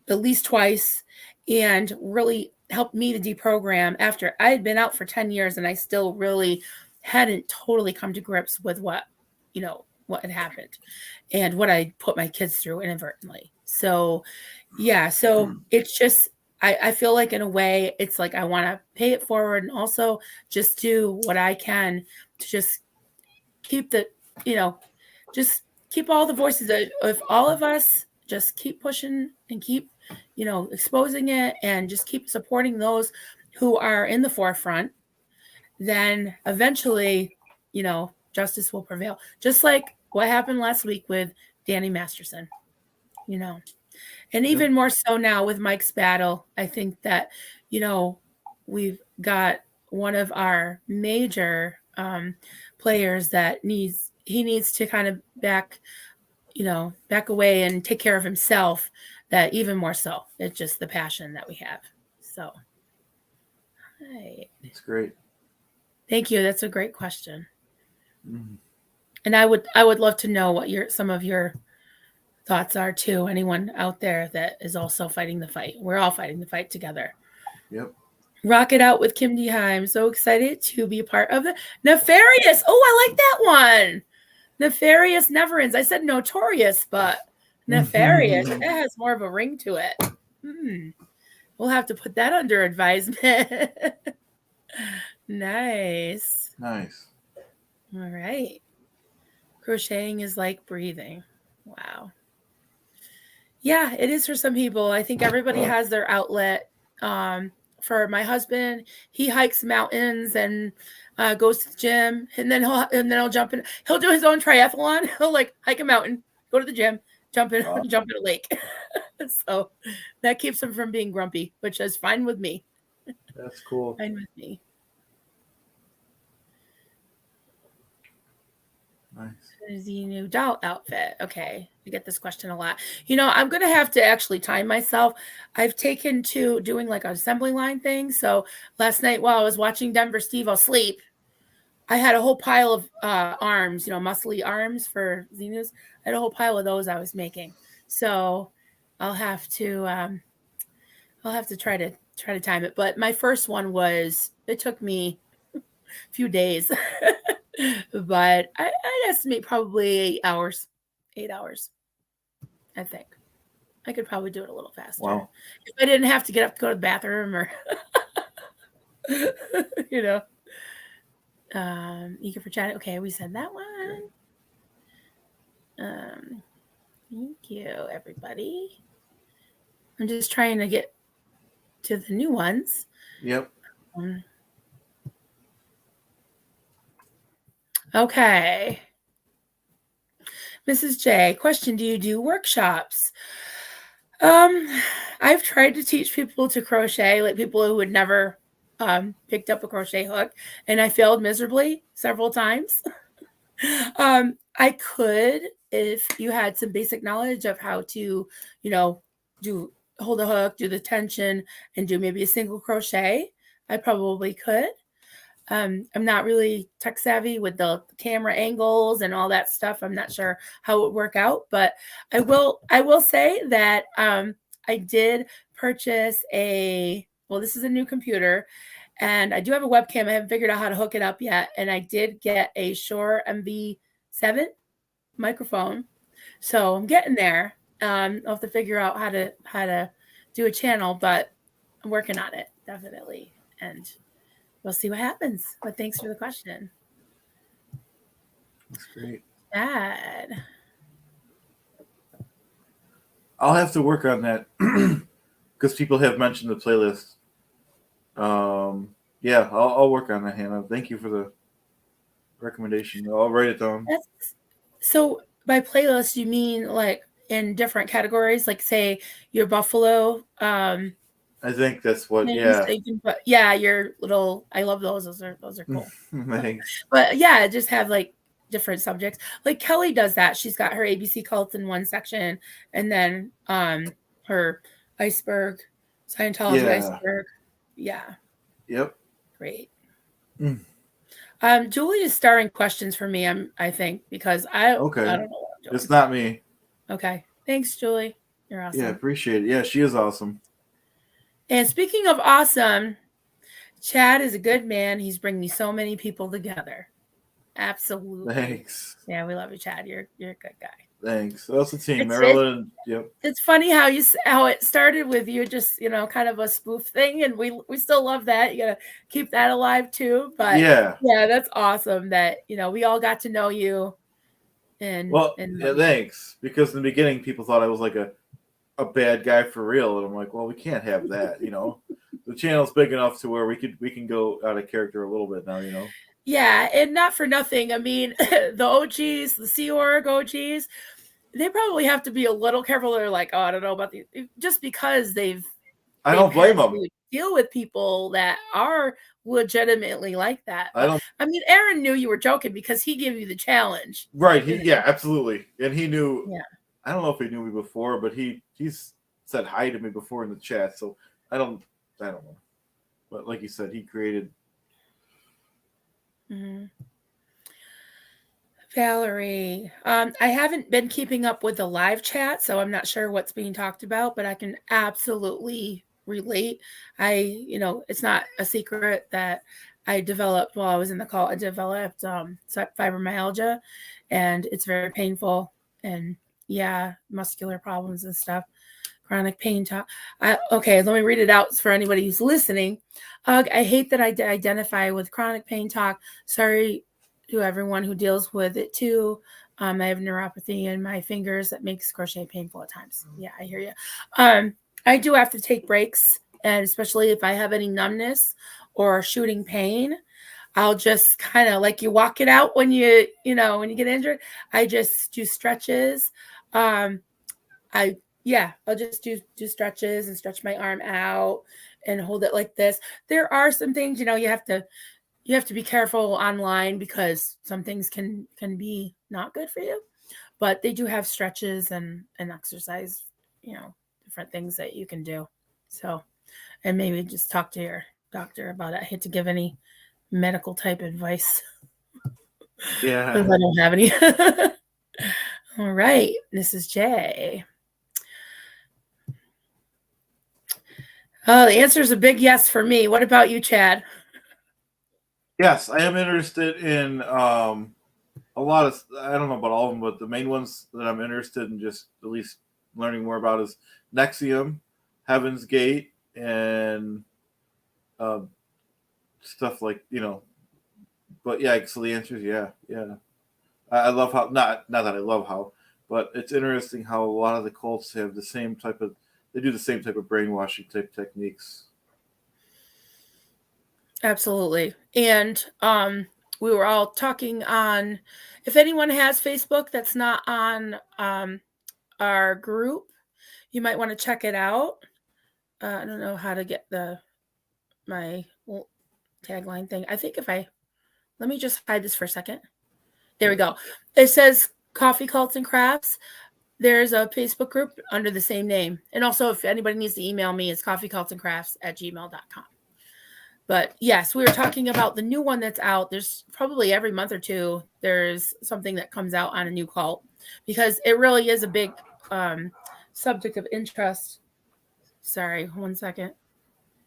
at least twice, and really helped me to deprogram after I had been out for 10 years and I still really hadn't totally come to grips with what had happened and what I put my kids through inadvertently. So it's just, I feel like in a way it's like I want to pay it forward and also just do what I can to just keep just keep all the voices of all of us, just keep pushing and keep, exposing it and just keep supporting those who are in the forefront. Then eventually, justice will prevail. Just like what happened last week with Danny Masterson, and even more so now with Mike's battle. I think that, we've got one of our major players that he needs to kind of back away and take care of himself. That even more so, it's just the passion that we have. So, That's great. Thank you. That's a great question. Mm-hmm. And I would love to know what some of your thoughts are too. Anyone out there that is also fighting the fight. We're all fighting the fight together. Yep. Rock it out with Kim D. I'm so excited to be a part of the Nefarious. Oh, I like that one. Nefarious never ends. I said notorious, but nefarious. That has more of a ring to it. We'll have to put that under advisement. Nice. All right. Crocheting is like breathing. Wow. Yeah, it is for some people. I think everybody has their outlet. For my husband, he hikes mountains and goes to the gym, and then he'll jump in. He'll do his own triathlon. He'll like hike a mountain, go to the gym, jump in a lake. So that keeps him from being grumpy, which is fine with me. That's cool. Fine with me. Nice. The new doll outfit. Okay. I get this question a lot. I'm going to have to actually time myself. I've taken to doing like an assembly line thing. So last night while I was watching Denver Steve sleep, I had a whole pile of arms, muscly arms for Xenos. I had a whole pile of those I was making. So I'll have to try to time it. But my first one it took me a few days. But I'd estimate probably 8 hours. 8 hours, I think. I could probably do it a little faster. Wow. If I didn't have to get up to go to the bathroom or, eager for chat. Okay, we said that one. Thank you, everybody. I'm just trying to get to the new ones. Yep. Okay. Mrs. J, question, do you do workshops? I've tried to teach people to crochet, like people who had never picked up a crochet hook, and I failed miserably several times. I could, if you had some basic knowledge of how to, hold a hook, do the tension, and do maybe a single crochet, I probably could. I'm not really tech savvy with the camera angles and all that stuff. I'm not sure how it would work out, but I will say that I did purchase this is a new computer, and I do have a webcam. I haven't figured out how to hook it up yet. And I did get a Shure MV7 microphone. So I'm getting there. I'll have to figure out how to do a channel, but I'm working on it, definitely. And we'll see what happens. But thanks for the question. That's great. Dad. I'll have to work on that because people have mentioned the playlist. Yeah, I'll work on that, Hannah. Thank you for the recommendation. I'll write it down. So by playlist, you mean like in different categories, like say your Buffalo. I think that's what. Yeah, your little. I love those. Those are cool. Thanks. But yeah, just have like different subjects. Like Kelly does that. She's got her ABC cults in one section, and then her iceberg, Scientology Yeah. iceberg. Yeah. Yep. Great. Mm. Julie is starring questions for me. I think because I don't know what I'm doing. It's not me. Okay. Thanks, Julie. You're awesome. Yeah, appreciate it. Yeah, she is awesome. And speaking of awesome, Chad is a good man. He's bringing so many people together. Absolutely. Thanks. Yeah, we love you, Chad. You're a good guy. Thanks. That's the team, Marilyn. Yep. It's funny how it started with you, just kind of a spoof thing, and we still love that. You gotta keep that alive too. But yeah, that's awesome that we all got to know you. And thanks. Because in the beginning, people thought I was like a bad guy for real, and I'm like, well, we can't have that. The channel's big enough to where we can go out of character a little bit now. Yeah, and not for nothing. I mean, the OGs, the Sea Org OGs, they probably have to be a little careful. They're like, oh, I don't know about these, just because I don't blame them. Deal with people that are legitimately like that. I mean, Aaron knew you were joking because he gave you the challenge. Right. Yeah, absolutely. And he knew. Yeah. I don't know if he knew me before, but he's said hi to me before in the chat. So I don't know. But like you said, he created. Mm-hmm. Valerie, I haven't been keeping up with the live chat, so I'm not sure what's being talked about, but I can absolutely relate. It's not a secret that I developed while I was in the call. I developed fibromyalgia, and it's very painful, and muscular problems and stuff. Chronic pain talk. Okay, let me read it out for anybody who's listening. I hate that I identify with chronic pain talk. Sorry to everyone who deals with it too. I have neuropathy in my fingers that makes crochet painful at times. Yeah, I hear you. I do have to take breaks, and especially if I have any numbness or shooting pain, I'll just kind of like you walk it out when you get injured. I just do stretches. I'll just do stretches and stretch my arm out and hold it like this. There are some things, you have to be careful online because some things can be not good for you, but they do have stretches and exercise, different things that you can do. So, and maybe just talk to your doctor about it. I hate to give any medical type advice. Yeah. Because I don't have any. All right. This is Jay. Oh, the answer is a big yes for me. What about you, Chad? Yes, I am interested in a lot of, I don't know about all of them, but the main ones that I'm interested in just at least learning more about is Nexium, Heaven's Gate, and stuff like, but yeah, so the answer is yeah. I love how, not that I love how, but it's interesting how a lot of the cults have the same type of, they do the same type of brainwashing type techniques. Absolutely. And we were all talking on, if anyone has Facebook that's not on our group, you might want to check it out. I don't know how to get my tagline thing. I think let me just hide this for a second. There we go. It says Coffee Cults and Crafts. There's a Facebook group under the same name. And also, if anybody needs to email me, it's coffeecultsandcrafts@gmail.com. But yes, we were talking about the new one that's out. There's probably every month or two, there's something that comes out on a new cult because it really is a big subject of interest. Sorry, 1 second.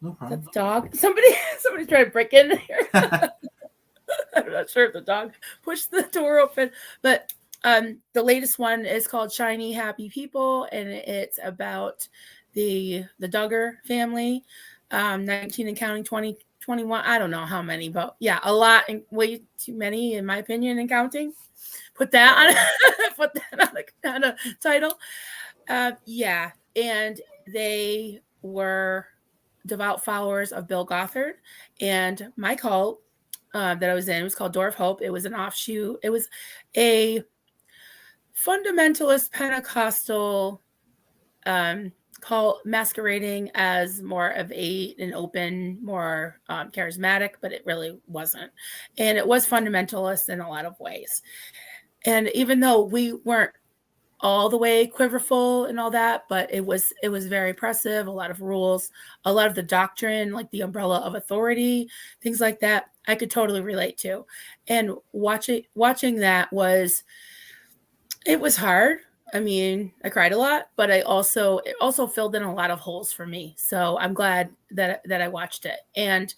No problem. That's the dog. Somebody's trying to break in here. I'm not sure if the dog pushed the door open, but the latest one is called Shiny Happy People, and it's about the Duggar family, 19 and counting, 20, 21. I don't know how many, but yeah, a lot, and way too many in my opinion, and counting. Put that on a title. Yeah, and they were devout followers of Bill Gothard, and my cult that I was in was called Door of Hope. It was an offshoot. It was a fundamentalist Pentecostal cult masquerading as more of an open, more charismatic, but it really wasn't. And it was fundamentalist in a lot of ways. And even though we weren't all the way quiverful and all that, but it was very oppressive, a lot of rules, a lot of the doctrine, like the umbrella of authority, things like that, I could totally relate to. And watching that it was hard. I mean, I cried a lot, but it also filled in a lot of holes for me. So I'm glad that I watched it. And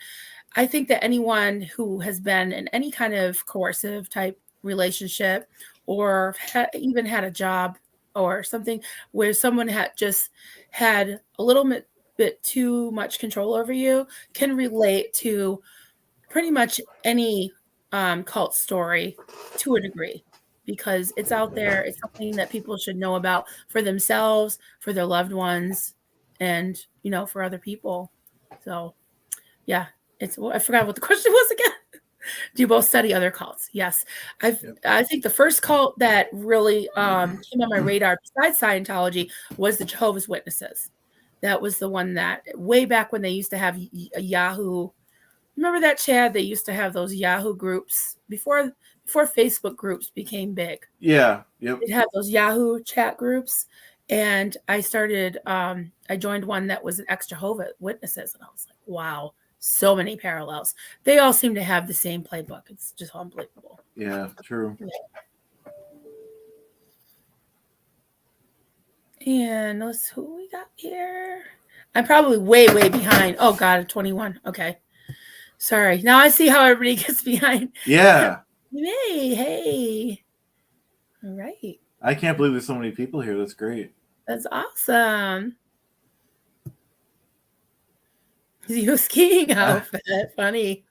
I think that anyone who has been in any kind of coercive type relationship or even had a job or something where someone had a little bit too much control over you can relate to pretty much any cult story to a degree, because it's out there. It's something that people should know about for themselves, for their loved ones, and for other people. So yeah, I forgot what the question was again. Do you both study other cults? Yes. I think the first cult that really came on my radar besides Scientology was the Jehovah's Witnesses. That was the one that way back when they used to have a Yahoo. Remember that, Chad? They used to have those Yahoo groups before Facebook groups became big. Yeah. Yep. They'd have those Yahoo chat groups. And I joined one that was an ex-Jehovah's Witnesses. And I was like, wow, so many parallels. They all seem to have the same playbook. It's just unbelievable. Yeah, true. And let's see who we got here. I'm probably way, way behind. Oh, God, 21. Okay. Sorry. Now I see how everybody gets behind. Yeah. Hey. All right. I can't believe there's so many people here. That's great. That's awesome. You skiing outfit. Funny.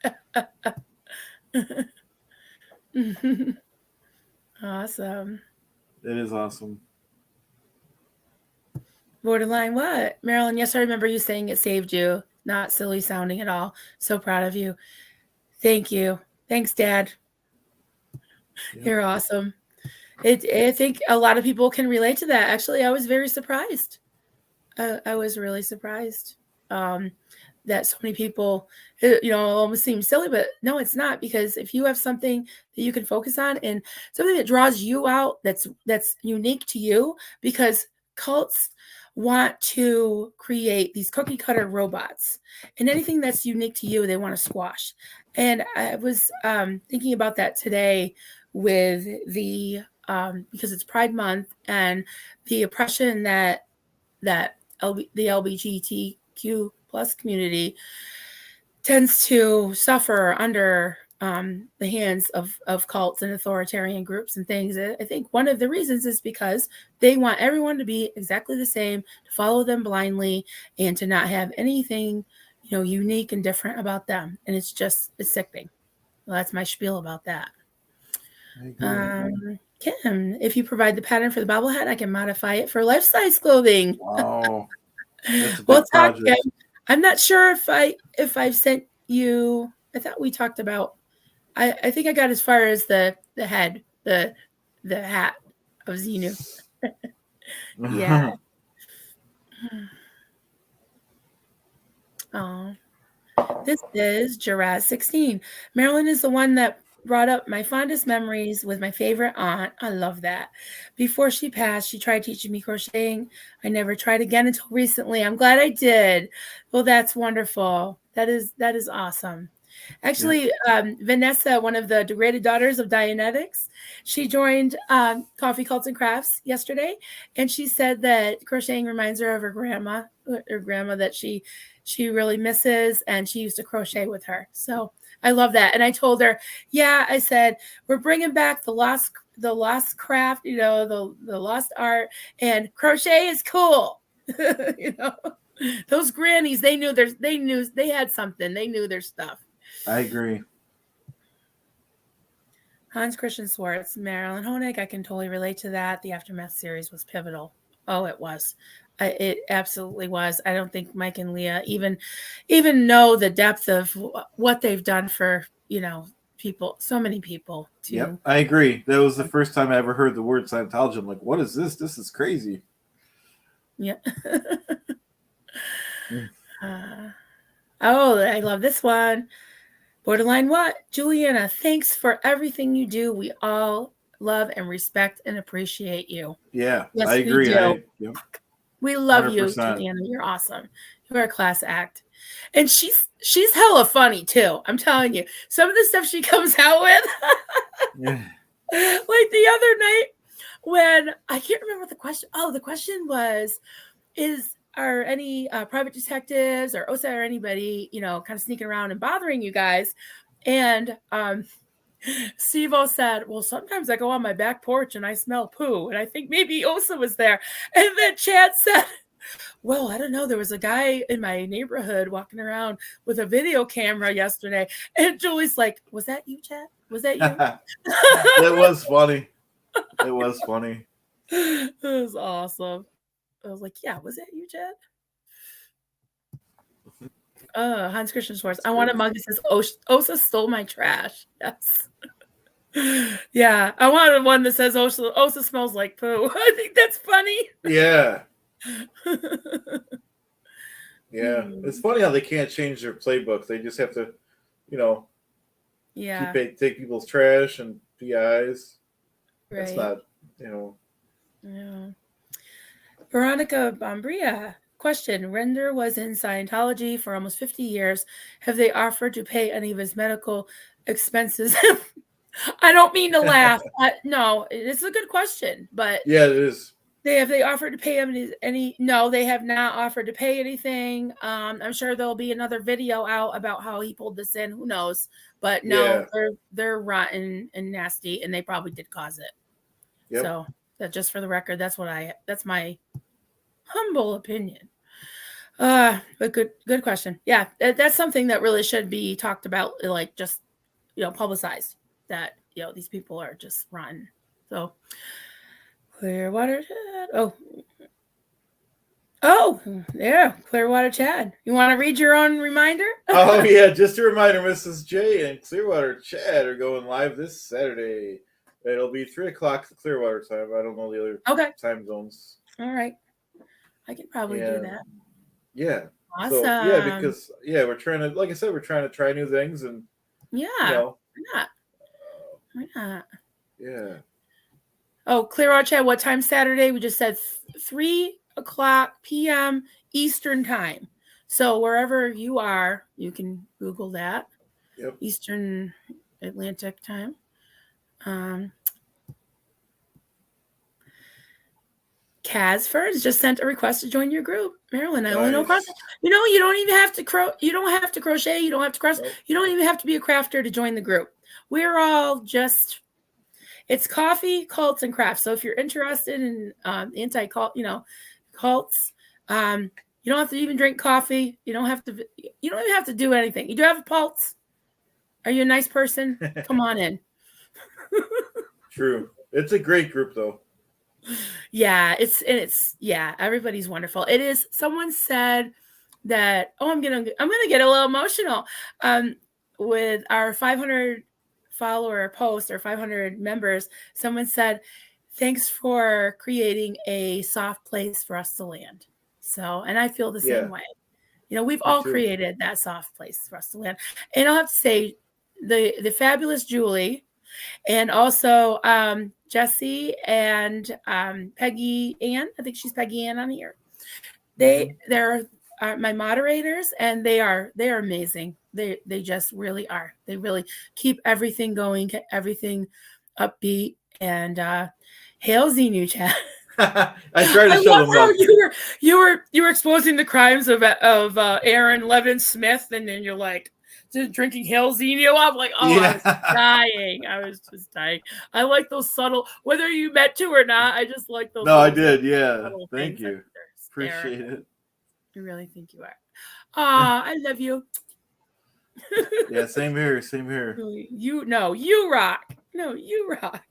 Awesome. It is awesome. Borderline what? Marilyn, yes, I remember you saying it saved you. Not silly sounding at all. So proud of you. Thank you. Thanks, Dad. Yep. You're awesome. I think a lot of people can relate to that. Actually, I was very surprised. I was really surprised that so many people, almost seems silly, but no, it's not, because if you have something that you can focus on and something that draws you out, that's unique to you, because cults want to create these cookie cutter robots, and anything that's unique to you, they want to squash. And I was thinking about that today with the because it's Pride Month and the oppression that the LGBTQ plus community tends to suffer under the hands of cults and authoritarian groups and things. I think one of the reasons is because they want everyone to be exactly the same, to follow them blindly, and to not have anything, unique and different about them. And it's sickening. Well, that's my spiel about that. Kim, if you provide the pattern for the bobblehead, I can modify it for life-size clothing. Wow. Well, talk, Kim. I'm not sure if I've sent you. I thought we talked about. I think I got as far as the head, the hat of Xenu. Yeah. Oh, this is Jaraz 16. Marilyn is the one that brought up my fondest memories with my favorite aunt. I love that. Before she passed, she tried teaching me crocheting. I never tried again until recently. I'm glad I did. Well, that's wonderful. That is awesome. Actually, Vanessa, one of the degraded daughters of Dianetics, she joined Coffee Cults and Crafts yesterday, and she said that crocheting reminds her of her grandma that she really misses, and she used to crochet with her. So I love that. And I told her, I said, we're bringing back the lost craft, the lost art, and crochet is cool. Those grannies, they had something. They knew their stuff. I agree. Hans Christian Swartz, Marilyn Honig, I can totally relate to that. The Aftermath series was pivotal. Oh, it was. It absolutely was. I don't think Mike and Leah even know the depth of what they've done for, people, so many people. Yep, I agree. That was the first time I ever heard the word Scientology. I'm like, what is this? This is crazy. Yeah. Oh, I love this one. Borderline what? Juliana, thanks for everything you do. We all love and respect and appreciate you. Yeah, Yes, I agree. we do. Yep, We love you, 100%. Juliana. You're awesome. You're a class act. And she's hella funny too. I'm telling you. Some of the stuff she comes out with. Yeah. Like the other night when I can't remember the question. Oh, the question was, are any private detectives or OSA or anybody, kind of sneaking around and bothering you guys? And Steve-O said, well, sometimes I go on my back porch and I smell poo. And I think maybe Osa was there. And then Chad said, well, I don't know. There was a guy in my neighborhood walking around with a video camera yesterday. And Julie's like, was that you, Chad? Was that you? It was funny. It was funny. It was awesome. I was like, yeah, was that you, Chad? Hans Christian Schwartz. I want a mug that says Osa stole my trash. Yes. Yeah. I wanted one that says Osa smells like poo. I think that's funny. Yeah. Yeah. It's funny how they can't change their playbook. They just have to, take people's trash and PIs. Right. That's not, Yeah. Veronica Bombria. Question. Render was in Scientology for almost 50 years. Have they offered to pay any of his medical expenses? I don't mean to laugh. No, it's a good question, but yeah, it is. Have they offered to pay him any? No, they have not offered to pay anything. I'm sure there'll be another video out about how he pulled this in. Who knows? But no, they're rotten and nasty, and they probably did cause it. Yep. So that just for the record, that's my humble opinion. But good question. Yeah, that's something that really should be talked about, like just publicized that these people are just rotten. So Clearwater Chad. Oh yeah, Clearwater Chad. You want to read your own reminder? Oh yeah, just a reminder, Mrs. J and Clearwater Chad are going live this Saturday. It'll be 3:00 Clearwater time. I don't know the other time zones. All right. I can probably do that. Yeah. Awesome. So, because we're trying to, like I said, we're trying to try new things and why not? Why not? Yeah. Oh, Clearwater Chad, what time Saturday? We just said 3:00 p.m. Eastern time. So wherever you are, you can Google that. Yep. Eastern Atlantic time. Kaz Ferns just sent a request to join your group. Marilyn, I only know crochet. You don't even have to crochet. You don't have to cross. Nope. You don't even have to be a crafter to join the group. We're all just. It's coffee, cults, and crafts. So if you're interested in anti-cult, cults, you don't have to even drink coffee. You don't even have to do anything. You do have a pulse. Are you a nice person? Come on in. True. It's a great group though. Yeah, it's everybody's wonderful. It is. Someone said that, I'm gonna get a little emotional. With our 500 follower post or 500 members, someone said, thanks for creating a soft place for us to land. So, and I feel the same way. We've all created that soft place for us to land. And I'll have to say the fabulous Julie and also Jesse and Peggy Ann. I think she's Peggy Ann on here. They're my moderators, and they are amazing. They just really are. They really keep everything going, keep everything upbeat. And hail Xenu Chat. I tried to show them up. You were exposing the crimes of Aaron Levin Smith, and then you're like, just drinking Hail Xenu. I'm like, I was dying. I was just dying. I like those subtle, whether you meant to or not. I just like those. No, I did. Yeah. Thank you. Appreciate it. I really think you are. I love you. Yeah, same here. You rock. No, you rock.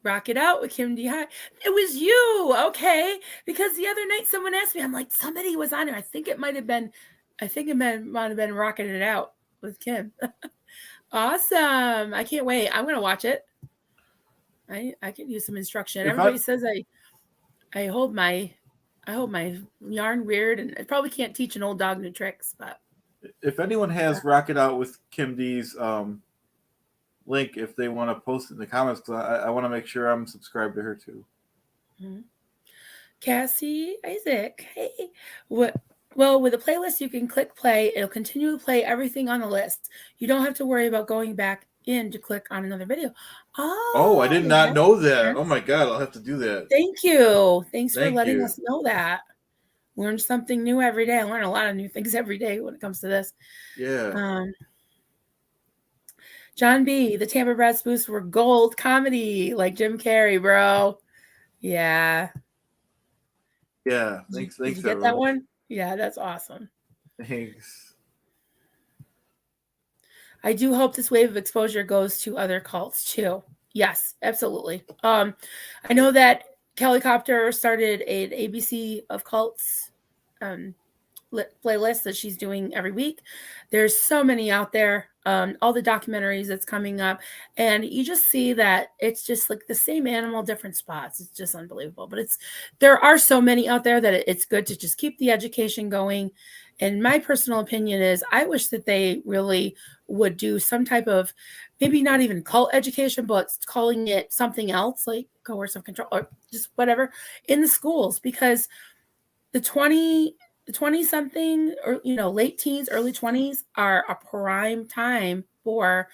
Rock it out with Kim D. High. It was you, okay? Because the other night someone asked me, I'm like, somebody was on here. I think it might have been Rocking It Out with Kim. Awesome. I can't wait. I'm gonna watch it. I could use some instruction. Everybody says I hold my yarn weird, and I probably can't teach an old dog new tricks, but If anyone has Rock It Out with Kim D's link, if they want to post it in the comments, because I want to make sure I'm subscribed to her too. mm-hmm. Cassie Isaac, hey, what? Well, with a playlist, you can click play. It'll continue to play everything on the list. You don't have to worry about going back in to click on another video. Oh, I did Oh, not that know makes that. Oh sense. my god, I'll have to do that. Thank you. Thanks for Thank letting you. us know that. Learn something new every day. I learn a lot of new things every day when it comes to this. Yeah. John B., the Tampa Brad spoofs were gold comedy, like Jim Carrey, bro. Yeah. Yeah. Did Thanks, you get that everyone. one? Yeah, that's awesome. Thanks. I do hope this wave of exposure goes to other cults too. Yes, absolutely. I know that Kelly Copter started an ABC of cults playlist that she's doing every week. There's so many out there, all the documentaries that's coming up, and you just see that it's just like the same animal, different spots. It's just unbelievable. But there are so many out there that it's good to just keep the education going. And my personal opinion is I wish that they really would do some type of, maybe not even cult education, but calling it something else like coercive control or just whatever in the schools, because the 20 something, or late teens, early 20s are a prime time for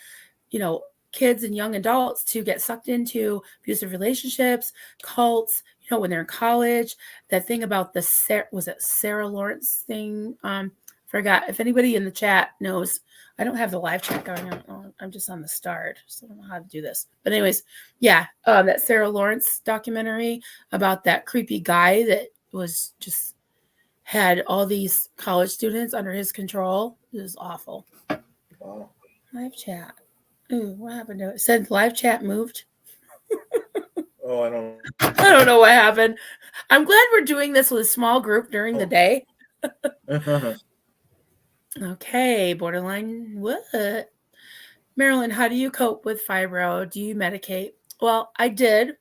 kids and young adults to get sucked into abusive relationships, cults, when they're in college. That thing about the Sarah Lawrence thing, forgot. If anybody in the chat knows, I don't have the live chat going on. I'm just on the start, so I don't know how to do this. But anyways, yeah, that Sarah Lawrence documentary about that creepy guy that was just had all these college students under his control. It was awful. Wow. Live chat. Ooh, what happened to it? It said live chat moved. Oh, I don't. I don't know what happened. I'm glad we're doing this with a small group during the day. Okay, borderline. What? Marilyn, how do you cope with fibro? Do you medicate? Well, I did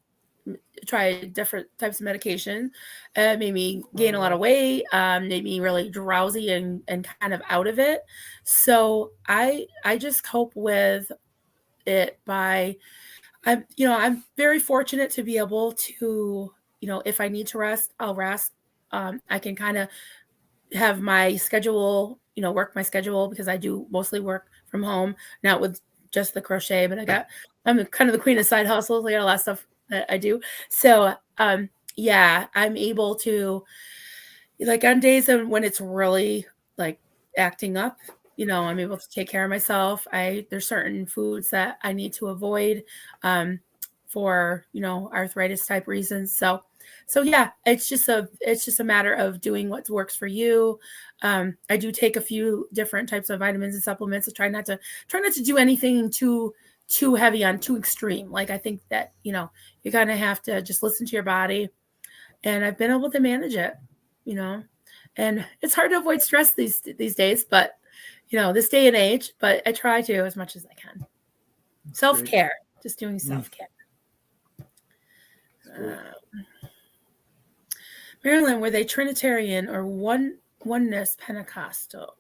try different types of medication. It made me gain a lot of weight, made me really drowsy and kind of out of it. So I just cope with it by, I'm very fortunate to be able to, if I need to rest, I'll rest. I can kind of have my schedule, work my schedule, because I do mostly work from home, not with just the crochet, but I'm kind of the queen of side hustles. I got a lot of stuff that I do. So, yeah, I'm able to, like, on days when it's really like acting up, I'm able to take care of myself. There's certain foods that I need to avoid, for, arthritis type reasons. So yeah, it's just a matter of doing what works for you. I do take a few different types of vitamins and supplements. I try not to do anything too heavy on too extreme. Like, I think that, you kind of have to just listen to your body, and I've been able to manage it, and it's hard to avoid stress these days, but this day and age, but I try to as much as I can. Self-care, just doing self-care. Marilyn, were they Trinitarian or oneness Pentecostal?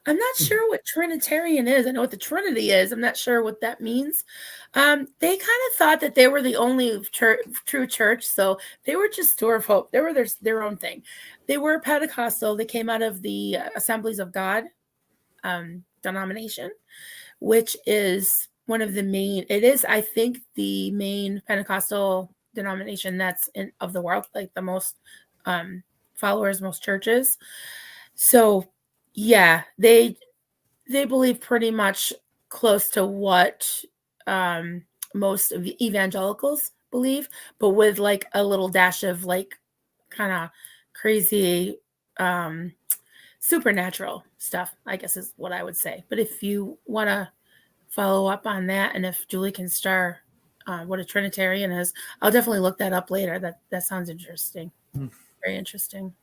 I'm not sure what Trinitarian is. I know what the Trinity is. I'm not sure what that means. They kind of thought that they were the only true church, so they were just Store of Hope. They were their own thing. They were Pentecostal. They came out of the Assemblies of God denomination, which is one of the main. It is, I think, the main Pentecostal denomination that's of the world, like the most followers, most churches. So yeah, they believe pretty much close to what most of the evangelicals believe, but with like a little dash of like kind of crazy supernatural stuff, I guess is what I would say. But if you want to follow up on that, and if Julie can star what a Trinitarian is, I'll definitely look that up later. That sounds interesting. Very interesting.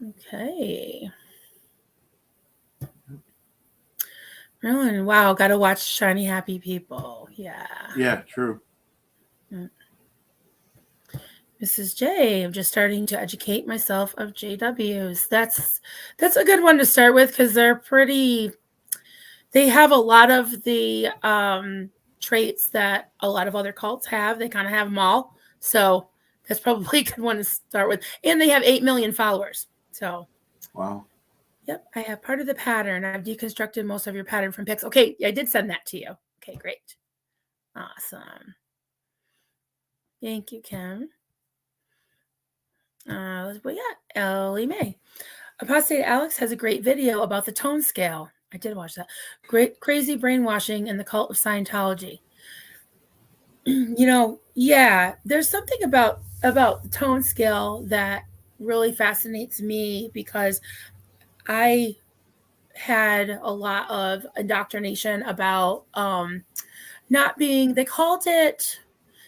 Okay. Marilyn, wow, gotta watch Shiny Happy People. Yeah. Yeah, true. Mrs. J, I'm just starting to educate myself of JWs. That's a good one to start with because they have a lot of the traits that a lot of other cults have. They kind of have them all. So that's probably a good one to start with. And they have 8 million followers. So Wow. yep, I have part of the pattern. I've deconstructed most of your pattern from pics. Okay, I did send that to you. Okay, great. Awesome. Thank you, Kim. What got? Ellie Mae. Apostate Alex has a great video about the tone scale. I did watch that. Great, crazy brainwashing and the cult of Scientology. Yeah, there's something about the tone scale that really fascinates me because I had a lot of indoctrination about not being. They called it,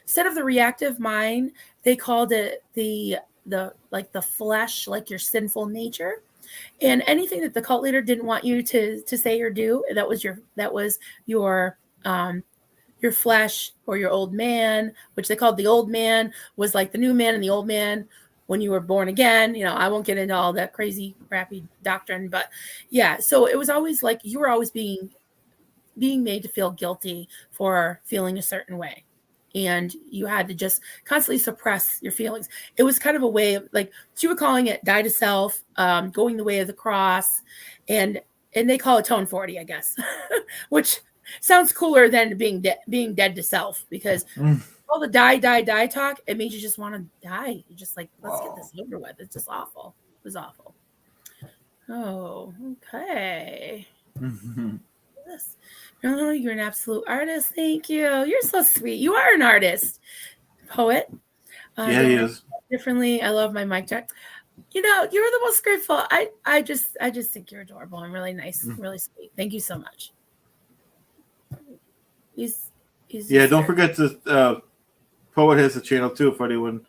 instead of the reactive mind, they called it the like the flesh, like your sinful nature. And anything that the cult leader didn't want you to say or do, that was your flesh or your old man, which they called the old man, was like the new man, and the old man when you were born again. I won't get into all that crazy crappy doctrine, but yeah, so it was always like you were always being made to feel guilty for feeling a certain way, and you had to just constantly suppress your feelings. It was kind of a way of, like, she was calling it die to self, going the way of the cross, and they call it tone 40, I guess, which sounds cooler than being dead to self, because all the die talk, it made you just want to die. You just like, let's get this over with. It's just awful. It was awful. Oh, okay. This. No, you're an absolute artist. Thank you. You're so sweet. You are an artist, poet. Yeah, he is. Differently. I love my mic check. You're the most grateful. I just think you're adorable and really nice, really sweet. Thank you so much. He's don't forget to Poet has a channel too. If anyone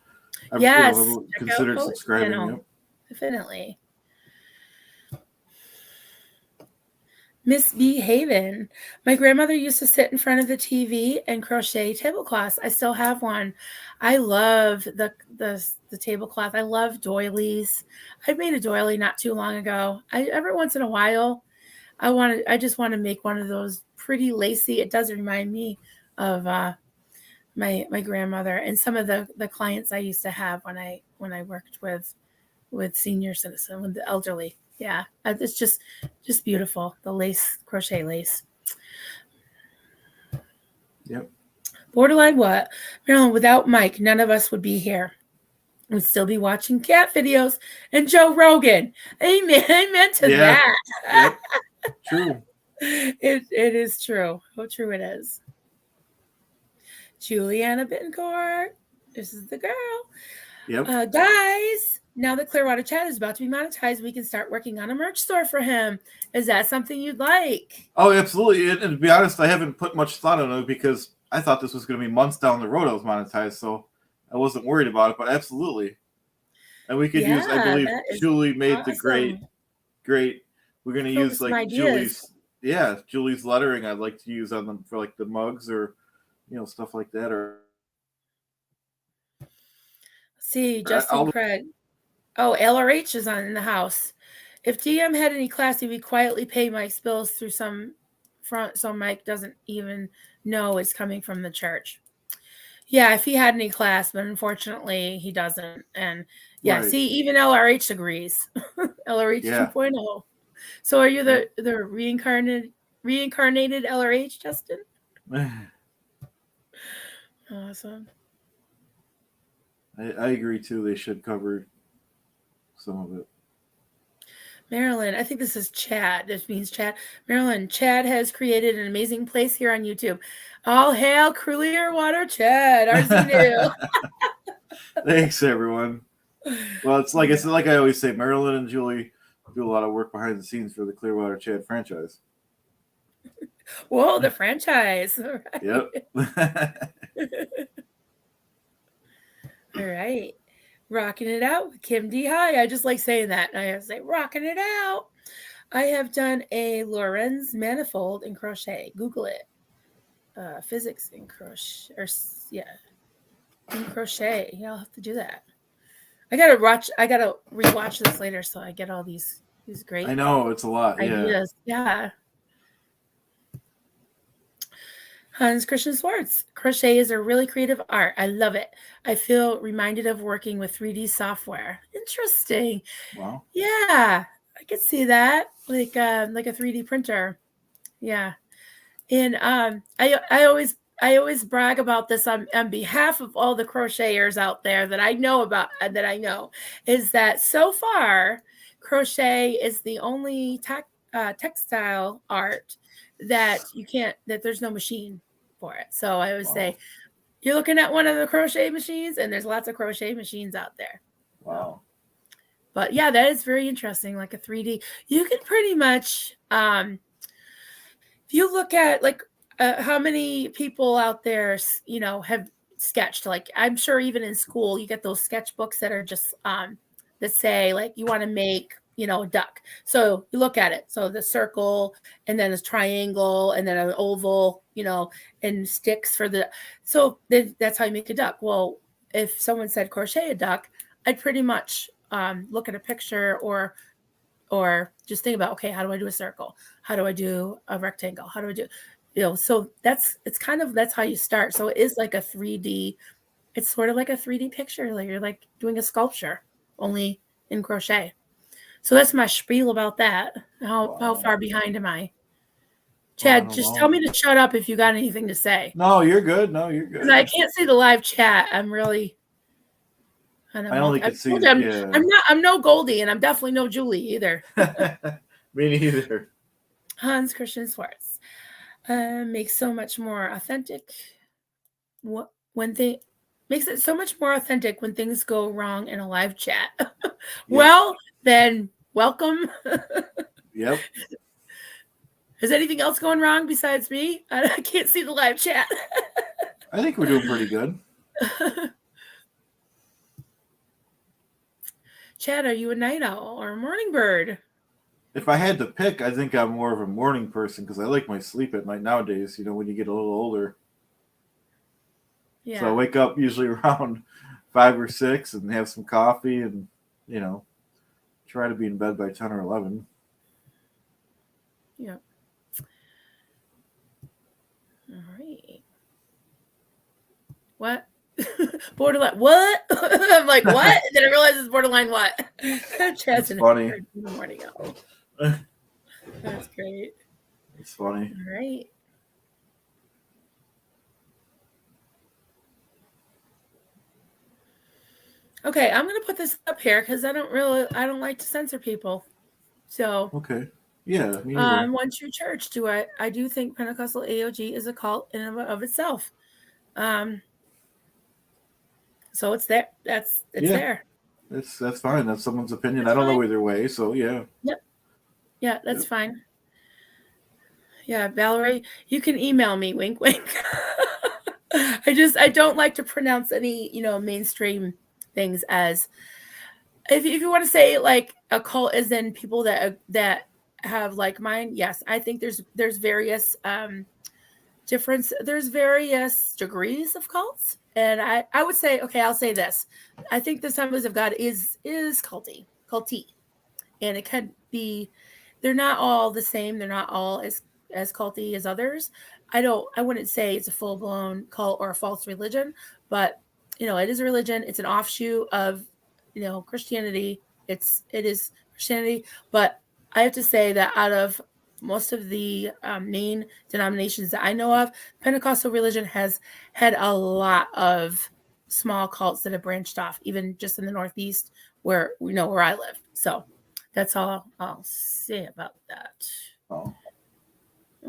ever considered subscribing. Yep. Definitely. Miss B. Haven. My grandmother used to sit in front of the TV and crochet tablecloths. I still have one. I love the tablecloth. I love doilies. I made a doily not too long ago. Every once in a while, I just want to make one of those pretty lacy. It does remind me of my grandmother and some of the clients I used to have when I worked with senior citizens, with the elderly. Yeah, it's just beautiful. The lace, crochet lace. Yep. Borderline what? Marilyn, without Mike, none of us would be here. We'd still be watching cat videos and Joe Rogan. Amen. Amen to that. Yep. True. It is true. How true it is. Juliana Bittencourt. This is the girl. Yep. Guys, now that Clearwater Chad is about to be monetized, we can start working on a merch store for him. Is that something you'd like? Oh, absolutely. And to be honest, I haven't put much thought into it because I thought this was going to be months down the road I was monetized, so I wasn't worried about it, but absolutely. And we could use, I believe Julie made the great, we're going to use like Julie's lettering I'd like to use on them for like the mugs or, stuff like that. Or see, Justin Craig. Oh, LRH is in the house. If DM had any class, he would quietly pay Mike's bills through some front, so Mike doesn't even know it's coming from the church. Yeah, if he had any class, but unfortunately he doesn't. And see, even LRH agrees. LRH 2.0. So are you the reincarnated LRH, Justin? Awesome. I agree too. They should cover some of it. Marilyn, I think this is Chad. This means Chad. Marilyn, Chad has created an amazing place here on YouTube. All hail Clearwater Chad, RZ2. Thanks, everyone. Well, it's like I always say, Marilyn and Julie do a lot of work behind the scenes for the Clearwater Chad franchise. Whoa, the franchise. All right. Yep. All right. Rocking it out with Kim D. Hi. I just like saying that. I have to say, rocking it out. I have done a Lorenz manifold in crochet. Google it. Physics in crochet. in crochet. Yeah, I'll have to do that. I gotta rewatch this later so I get all these great I know it's a lot. Yeah. ideas. Yeah. Hans Christian Swartz. Crochet is a really creative art. I love it. I feel reminded of working with 3D software. Interesting. Wow. Yeah, I could see that. Like a 3D printer. Yeah. And I always brag about this on behalf of all the crocheters out there that I know about is that so far crochet is the only textile art that there's no machine for it. So I always say you're looking at one of the crochet machines, and there's lots of crochet machines out there. Wow. But yeah, that is very interesting. Like a 3D, you can pretty much if you look at like how many people out there, have sketched. Like I'm sure even in school, you get those sketchbooks that are just that say like you want to make a duck. So you look at it. So the circle, and then a triangle, and then an oval, and sticks for the. So that's how you make a duck. Well, if someone said crochet a duck, I'd pretty much look at a picture or just think about, okay, how do I do a circle? How do I do a rectangle? How do I do, so that's how you start. So it is like a 3D, it's sort of like a 3D picture. Like you're like doing a sculpture only in crochet. So that's my spiel about that. How far behind am I? Chad, just tell me to shut up if you got anything to say. No, you're good. No, you're good. I can't see the live chat. I'm really. I only can see. Yeah. I'm no Goldie, and I'm definitely no Julie either. Me neither. Hans Christian Swartz makes so much more authentic. Makes it so much more authentic when things go wrong in a live chat. Well, then welcome. Yep. Is anything else going wrong besides me? I can't see the live chat. I think we're doing pretty good. Chad, are you a night owl or a morning bird? If I had to pick, I think I'm more of a morning person because I like my sleep at night nowadays, when you get a little older. Yeah. So I wake up usually around 5 or 6 and have some coffee and, try to be in bed by 10 or 11. Yeah. All right. What? Borderline what? I'm like, what? Then I realize it's borderline what? That's funny. In the morning. That's great. It's funny. All right. Okay, I'm gonna put this up here because I don't like to censor people. So okay. Yeah. One True Church. I do think Pentecostal AOG is a cult in and of itself. So it's there. It's there. That's fine. That's someone's opinion. That's I don't know either way. So yeah. Yep. Yeah, that's fine. Yeah, Valerie, you can email me. Wink, wink. I don't like to pronounce any mainstream things as if you want to say like a cult is in people that have like mind. Yes, I think there's various there's various degrees of cults. And I would say, okay, I'll say this. I think the Assemblies of God is culty. And it can be, they're not all the same. They're not all as culty as others. I wouldn't say it's a full-blown cult or a false religion, but it is a religion. It's an offshoot of, Christianity. It is Christianity, but I have to say that out of most of the main denominations that I know of, Pentecostal religion has had a lot of small cults that have branched off, even just in the Northeast where I live. So that's all I'll say about that. Oh.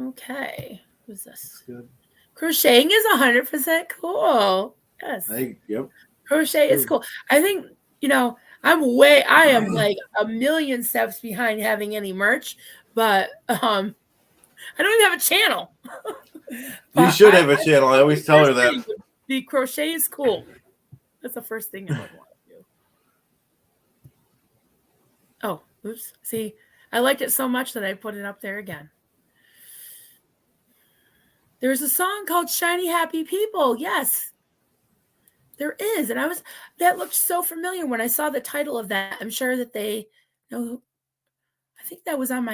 Okay. Who's this? Good. Crocheting is 100% cool. Yes. Yep. Crochet is cool. I think, I am like a million steps behind having any merch, but I don't even have a channel. You should have a channel. I always tell her that. The crochet is cool. That's the first thing I would want to do. Oh, oops. See, I liked it so much that I put it up there again. There's a song called Shiny Happy People. Yes. There is, and that looked so familiar when I saw the title of that. I'm sure that they know. I think that was on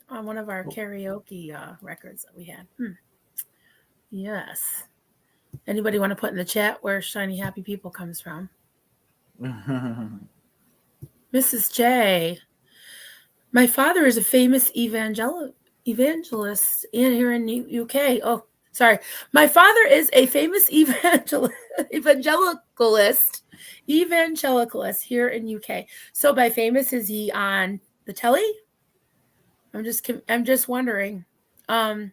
on one of our karaoke records that we had. Yes. Anybody want to put in the chat where Shiny Happy People comes from? Mrs. J. My father is a famous evangelist here in the UK. Oh, sorry. My father is a famous evangelicalist here in UK. So by famous, is he on the telly? I'm just wondering. And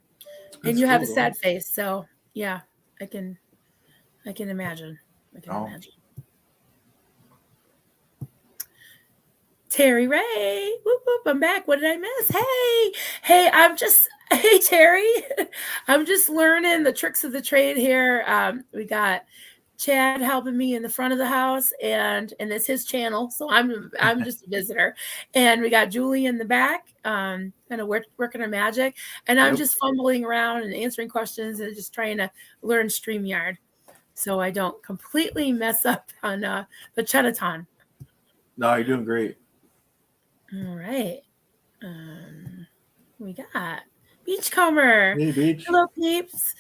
you have a sad face, so yeah, I can imagine. I can imagine. Terry Ray, whoop whoop! I'm back. What did I miss? Hey, hey Terry. I'm just learning the tricks of the trade here. We got Chad helping me in the front of the house, and it's his channel, so I'm just a visitor. And we got Julie in the back, kind of working her magic, and I'm just fumbling around and answering questions and just trying to learn StreamYard, so I don't completely mess up on the Chedaton. No, you're doing great. All right. We got Beachcomber. Hey, Beach. Hello, peeps.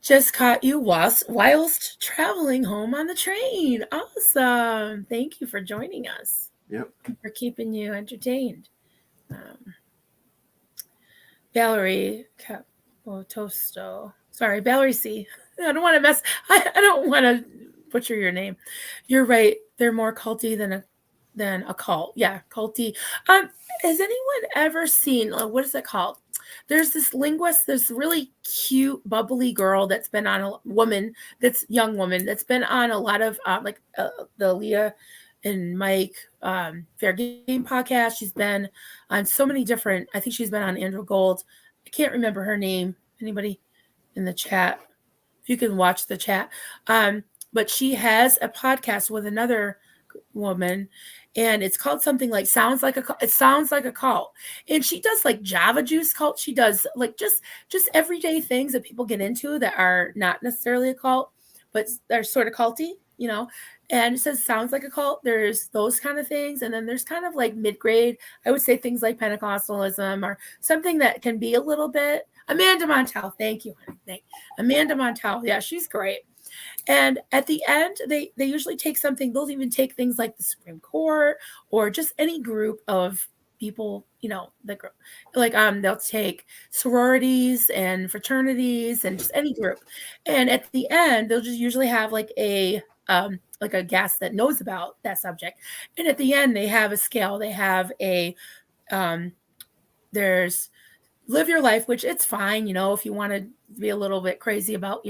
Just caught you whilst traveling home on the train. Awesome. Thank you for joining us. Yep. For keeping you entertained. Valerie Capotosto. Sorry, Valerie C. I don't want to I don't want to butcher your name. You're right. They're more culty than a cult. Yeah, culty. Has anyone ever seen, what is it called? There's this linguist, this really cute, bubbly girl that's been on young woman that's been on a lot of the Leah and Mike Fair Game podcast. She's been on so many different, I think she's been on Andrew Gold. I can't remember her name. Anybody in the chat? If you can watch the chat. But she has a podcast with another woman, and it's called something like sounds like a cult, and she does like Java Juice cult. She does like just everyday things that people get into that are not necessarily a cult, but they're sort of culty, and it says sounds like a cult. There's those kind of things, and then there's kind of like mid-grade, I would say, things like Pentecostalism or something that can be a little bit. Amanda Montel, thank you, honey. Amanda Montel, yeah, she's great. And at the end, they usually take something. They'll even take things like the Supreme Court or just any group of people, they'll take sororities and fraternities and just any group. And at the end, they'll just usually have like a guest that knows about that subject. And at the end, they have a scale. They have there's live your life, which it's fine, if you want to be a little bit crazy about,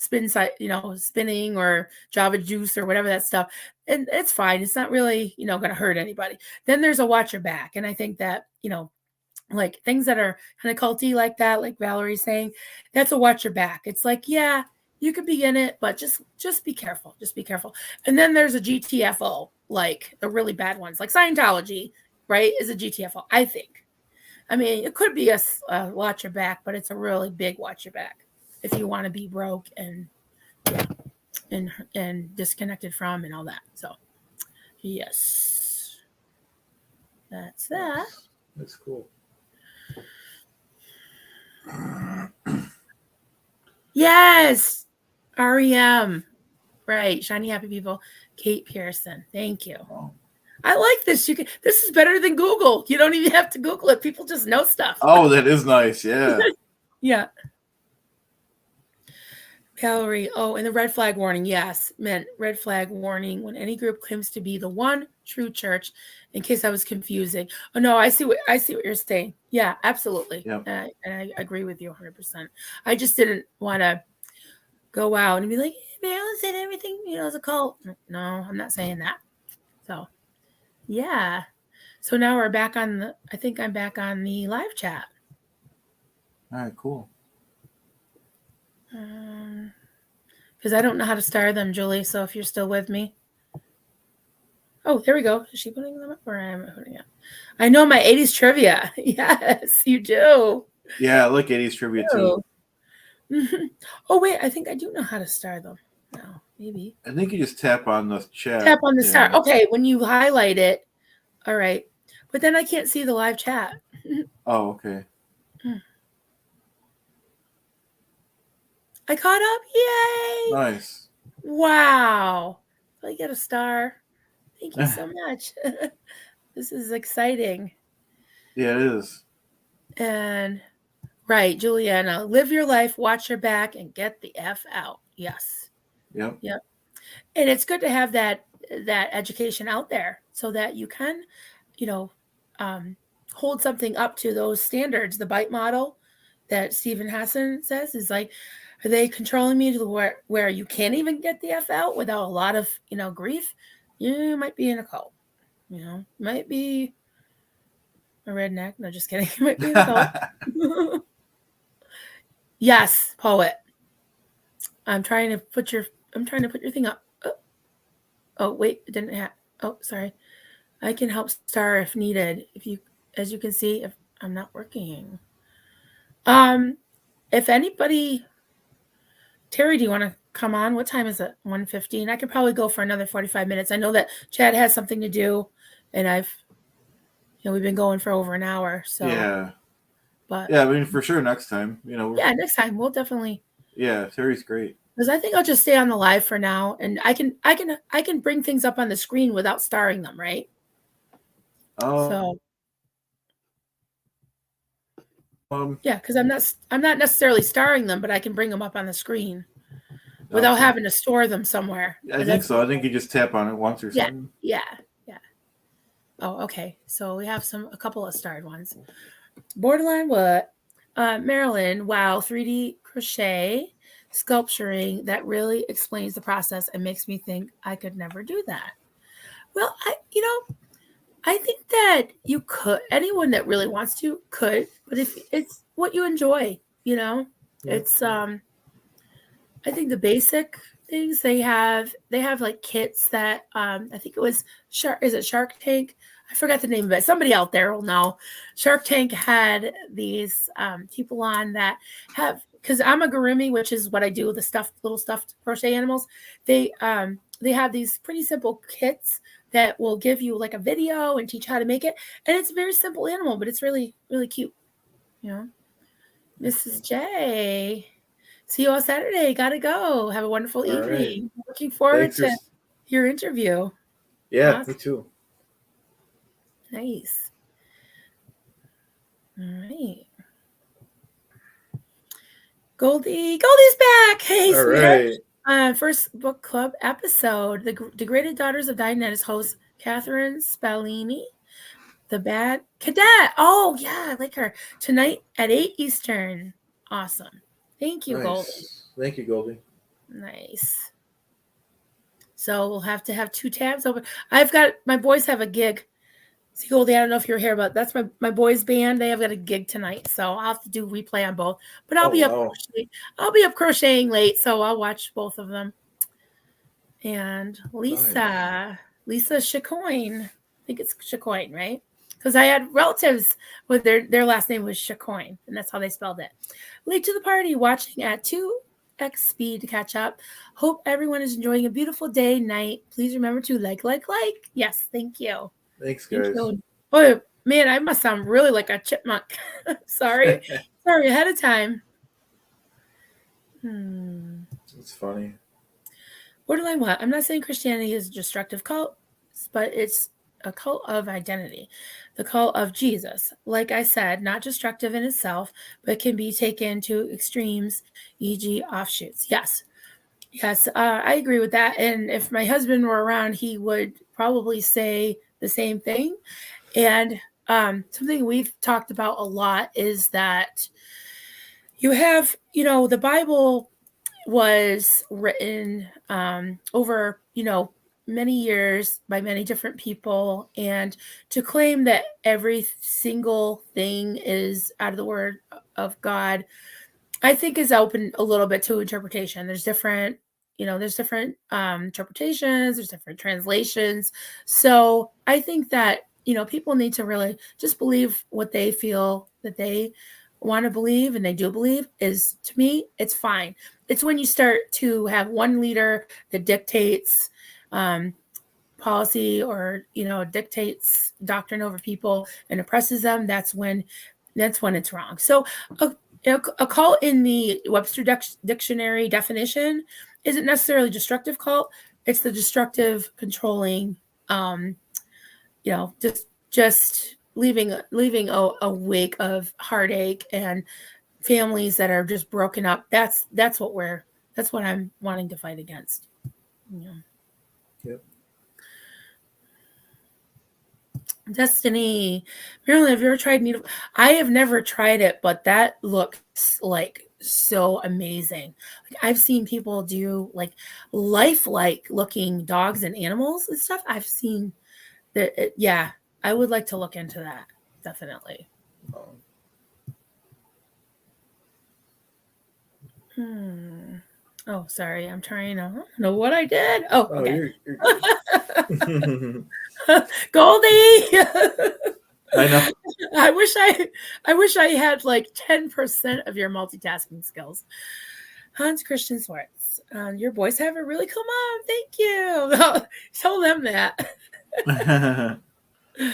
spinning or Java Juice or whatever that stuff. And it's fine. It's not really, going to hurt anybody. Then there's a watch your back. And I think that, like things that are kind of culty like that, like Valerie's saying, that's a watch your back. It's like, yeah, you could be in it, but just be careful. Just be careful. And then there's a GTFO, like the really bad ones, like Scientology, right, is a GTFO, I think. I mean, it could be a watch your back, but it's a really big watch your back if you want to be broke and disconnected from and all that. So, yes, that's that. That's cool. Yes, REM, right? Shiny Happy People, Kate Pearson. Thank you. Oh. I like this. This is better than Google. You don't even have to Google it. People just know stuff. Oh, that is nice. Yeah. Yeah. Valerie, and the red flag warning, yes, meant red flag warning when any group claims to be the one true church. In case I was confusing. Oh no, I see what you're saying. Yeah, absolutely. Yep. And I agree with you 100%. I just didn't want to go out and be like, Marilyn said everything, is a cult. No, I'm not saying that. So, yeah. So now we're back I think I'm back on the live chat. All right, cool. Because I don't know how to star them, Julie. So if you're still with me. Oh, there we go. Is she putting them up or am I putting it up? I know my 80s trivia. Yes, you do. Yeah, I like 80s trivia too. Oh, wait. I think I do know how to star them now. maybe. I think you just tap on the chat. Tap on the star. thing. Okay, when you highlight it. All right. But then I can't see the live chat. Oh, okay. I caught up. Yay! Nice. Wow. I get a star. Thank you so much. This is exciting. Yeah, it is. And right, Juliana, live your life, watch your back, and get the F out. Yes. Yep. Yep. And it's good to have that education out there so that you can, hold something up to those standards. The bite model that Stephen Hassan says is like, are they controlling me to the where you can't even get the F out without a lot of, grief? You might be in a cult. Might be a redneck. No, just kidding. You might be in a cult. Yes, poet. I'm trying to put your thing up. Oh wait, it didn't have. Oh, sorry. I can help star if needed. As you can see, if I'm not working. If anybody, Terry, do you want to come on? What time is it? 1:15. I could probably go for another 45 minutes. I know that Chad has something to do, and we've been going for over an hour. So yeah. But yeah, I mean, for sure, next time, Yeah, next time we'll definitely. Yeah, Terry's great. Because I think I'll just stay on the live for now, and I can bring things up on the screen without starring them, right? So. Yeah, because I'm not necessarily starring them, but I can bring them up on the screen without having to store them somewhere. I think so. I think you just tap on it once or something. Yeah. Oh, okay. So we have a couple of starred ones. Borderline what? Marilyn, wow, 3D crochet sculpturing that really explains the process and makes me think I could never do that. Well, I think that you could. Anyone that really wants to could, but if it's what you enjoy, it's I think the basic things they have like kits that I think it was Shark Tank? I forgot the name of it. Somebody out there will know. Shark Tank had these people on that have, because I'm a gurumi, which is what I do, the little stuffed crochet animals. They have these pretty simple kits that will give you like a video and teach how to make it. And it's a very simple animal, but it's really, really cute. Mrs. J. See you on Saturday. Gotta go. Have a wonderful evening. Right. Looking forward to your interview. Yeah, awesome. Me too. Nice. All right. Goldie's back. Hey, all sweetheart. Right. First book club episode. The Degraded Daughters of Dianetics host Catherine Spallini. The Bad Cadet. Oh, yeah, I like her. Tonight at 8 Eastern. Awesome. Thank you, nice. Goldie. Thank you, Goldie. Nice. So we'll have to have 2 tabs open. My boys have a gig. See, Goldie, I don't know if you're here, but that's my boys' band. They have got a gig tonight, so I'll have to do replay on both. But I'll be up. I'll be up crocheting late, so I'll watch both of them. And Lisa Chacoin. I think it's Chacoin, right? Because I had relatives with their last name was Chacoin, and that's how they spelled it. Late to the party, watching at 2x speed to catch up. Hope everyone is enjoying a beautiful day, night. Please remember to like. Yes, thank you. Thanks, guys. Oh, man, I must sound really like a chipmunk. Sorry ahead of time. It's funny. Borderline what? I'm not saying Christianity is a destructive cult, but it's a cult of identity, the cult of Jesus. Like I said, not destructive in itself, but can be taken to extremes, e.g. offshoots. Yes, I agree with that. And if my husband were around, he would probably say the same thing. And something we've talked about a lot is that you have, the Bible was written over, many years by many different people, and to claim that every single thing is out of the word of God, I think is open a little bit to interpretation. There's different interpretations, there's different translations. So I think that, people need to really just believe what they feel that they want to believe and they do believe is, to me, it's fine. It's when you start to have one leader that dictates policy or, dictates doctrine over people and oppresses them. That's when it's wrong. So a cult in the Webster Dictionary definition isn't necessarily destructive cult. It's the destructive, controlling, just leaving a wake of heartache and families that are just broken up. That's what I'm wanting to fight against. Yeah. Yep. Destiny, Marilyn, have you ever tried needle? I have never tried it, but that looks like so amazing. Like, I've seen people do like lifelike looking dogs and animals and stuff. I've seen that. Yeah, I would like to look into that. Definitely. Oh, sorry. I'm trying to. I don't know what I did. Oh, okay. You're Goldie. I know. I wish I had like 10% of your multitasking skills. Hans Christian Swartz. Your boys have a really cool mom. Thank you. Tell them that.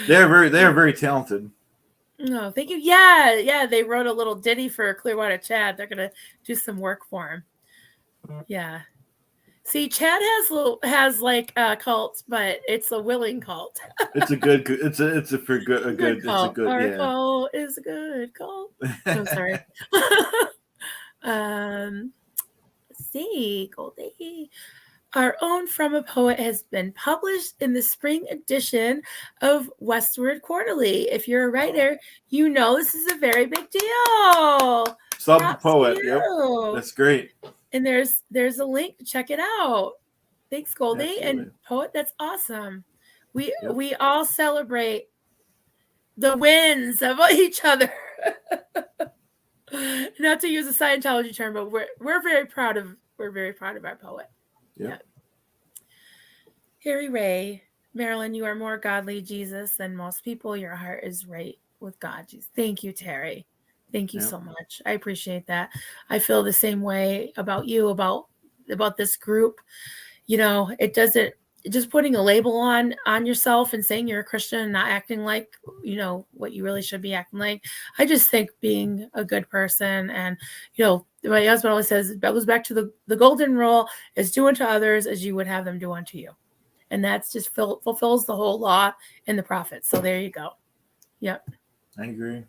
They are very talented. No, thank you. Yeah. They wrote a little ditty for Clearwater Chad. They're gonna do some work for him. Yeah. See, Chad has like a cult, but it's a willing cult. It's a good. It's a for good. A good. It's a good. Our Yeah. cult is a good cult. I'm sorry. Let's see, Goldie. Our own From a Poet has been published in the spring edition of Westward Quarterly. If you're a writer, you know this is a very big deal. Sub the Poet. Yep. That's great. And there's a link to check it out. Thanks, Goldie. Absolutely. And Poet, that's awesome. We all celebrate the wins of each other. Not to use a Scientology term, but we're very proud of our poet. Yeah. Harry Ray, Marilyn, you are more godly, Jesus, than most people. Your heart is right with God, Jesus. Thank you, Terry. Thank you so much. I appreciate that. I feel the same way about you, about this group. It doesn't, just putting a label on yourself and saying you're a Christian and not acting like, what you really should be acting like. I just think being a good person, and, my husband always says, that goes back to the golden rule, is do unto others as you would have them do unto you. And that's just fulfills the whole law and the prophets. So there you go. Yep. I agree.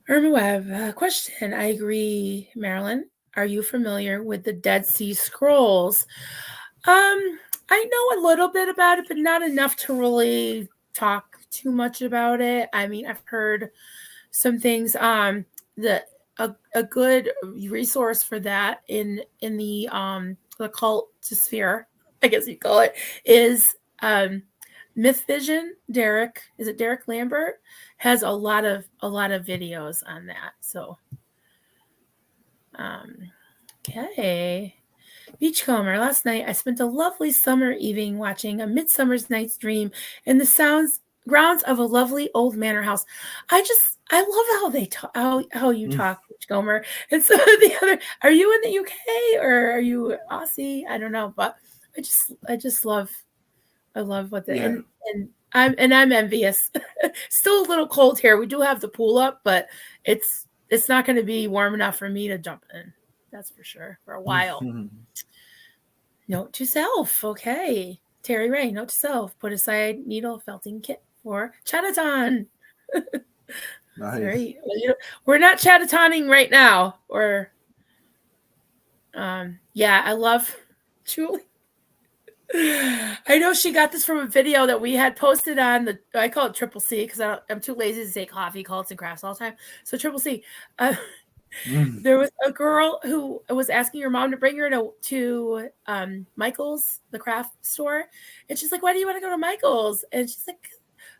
Irma Webb, question. I agree, Marilyn. Are you familiar with the Dead Sea Scrolls? I know a little bit about it, but not enough to really talk too much about it. I mean, I've heard some things. A good resource for that in the cult sphere, I guess you call it, is Myth Vision. Derek Lambert has a lot of videos on that. So, okay. Beachcomber, last night I spent a lovely summer evening watching A Midsummer's Night's Dream in the grounds of a lovely old manor house. I love how they talk, how you talk, Beachcomber. And so the other, are you in the UK or are you Aussie? I don't know, but I love what the and I'm envious. Still a little cold here. We do have the pool up, but it's not going to be warm enough for me to jump in. That's for sure, for a while. Note to self. Okay. Terry Ray, note to self. Put aside needle felting kit for Chatterton. Nice. Right. Well, we're not Chattertoning right now. Or I love Julie. I know she got this from a video that we had posted on I call it Triple C because I'm too lazy to say coffee, cults, and crafts all the time. So Triple C. There was a girl who was asking her mom to bring her to Michael's, the craft store. And she's like, why do you want to go to Michael's? And she's like,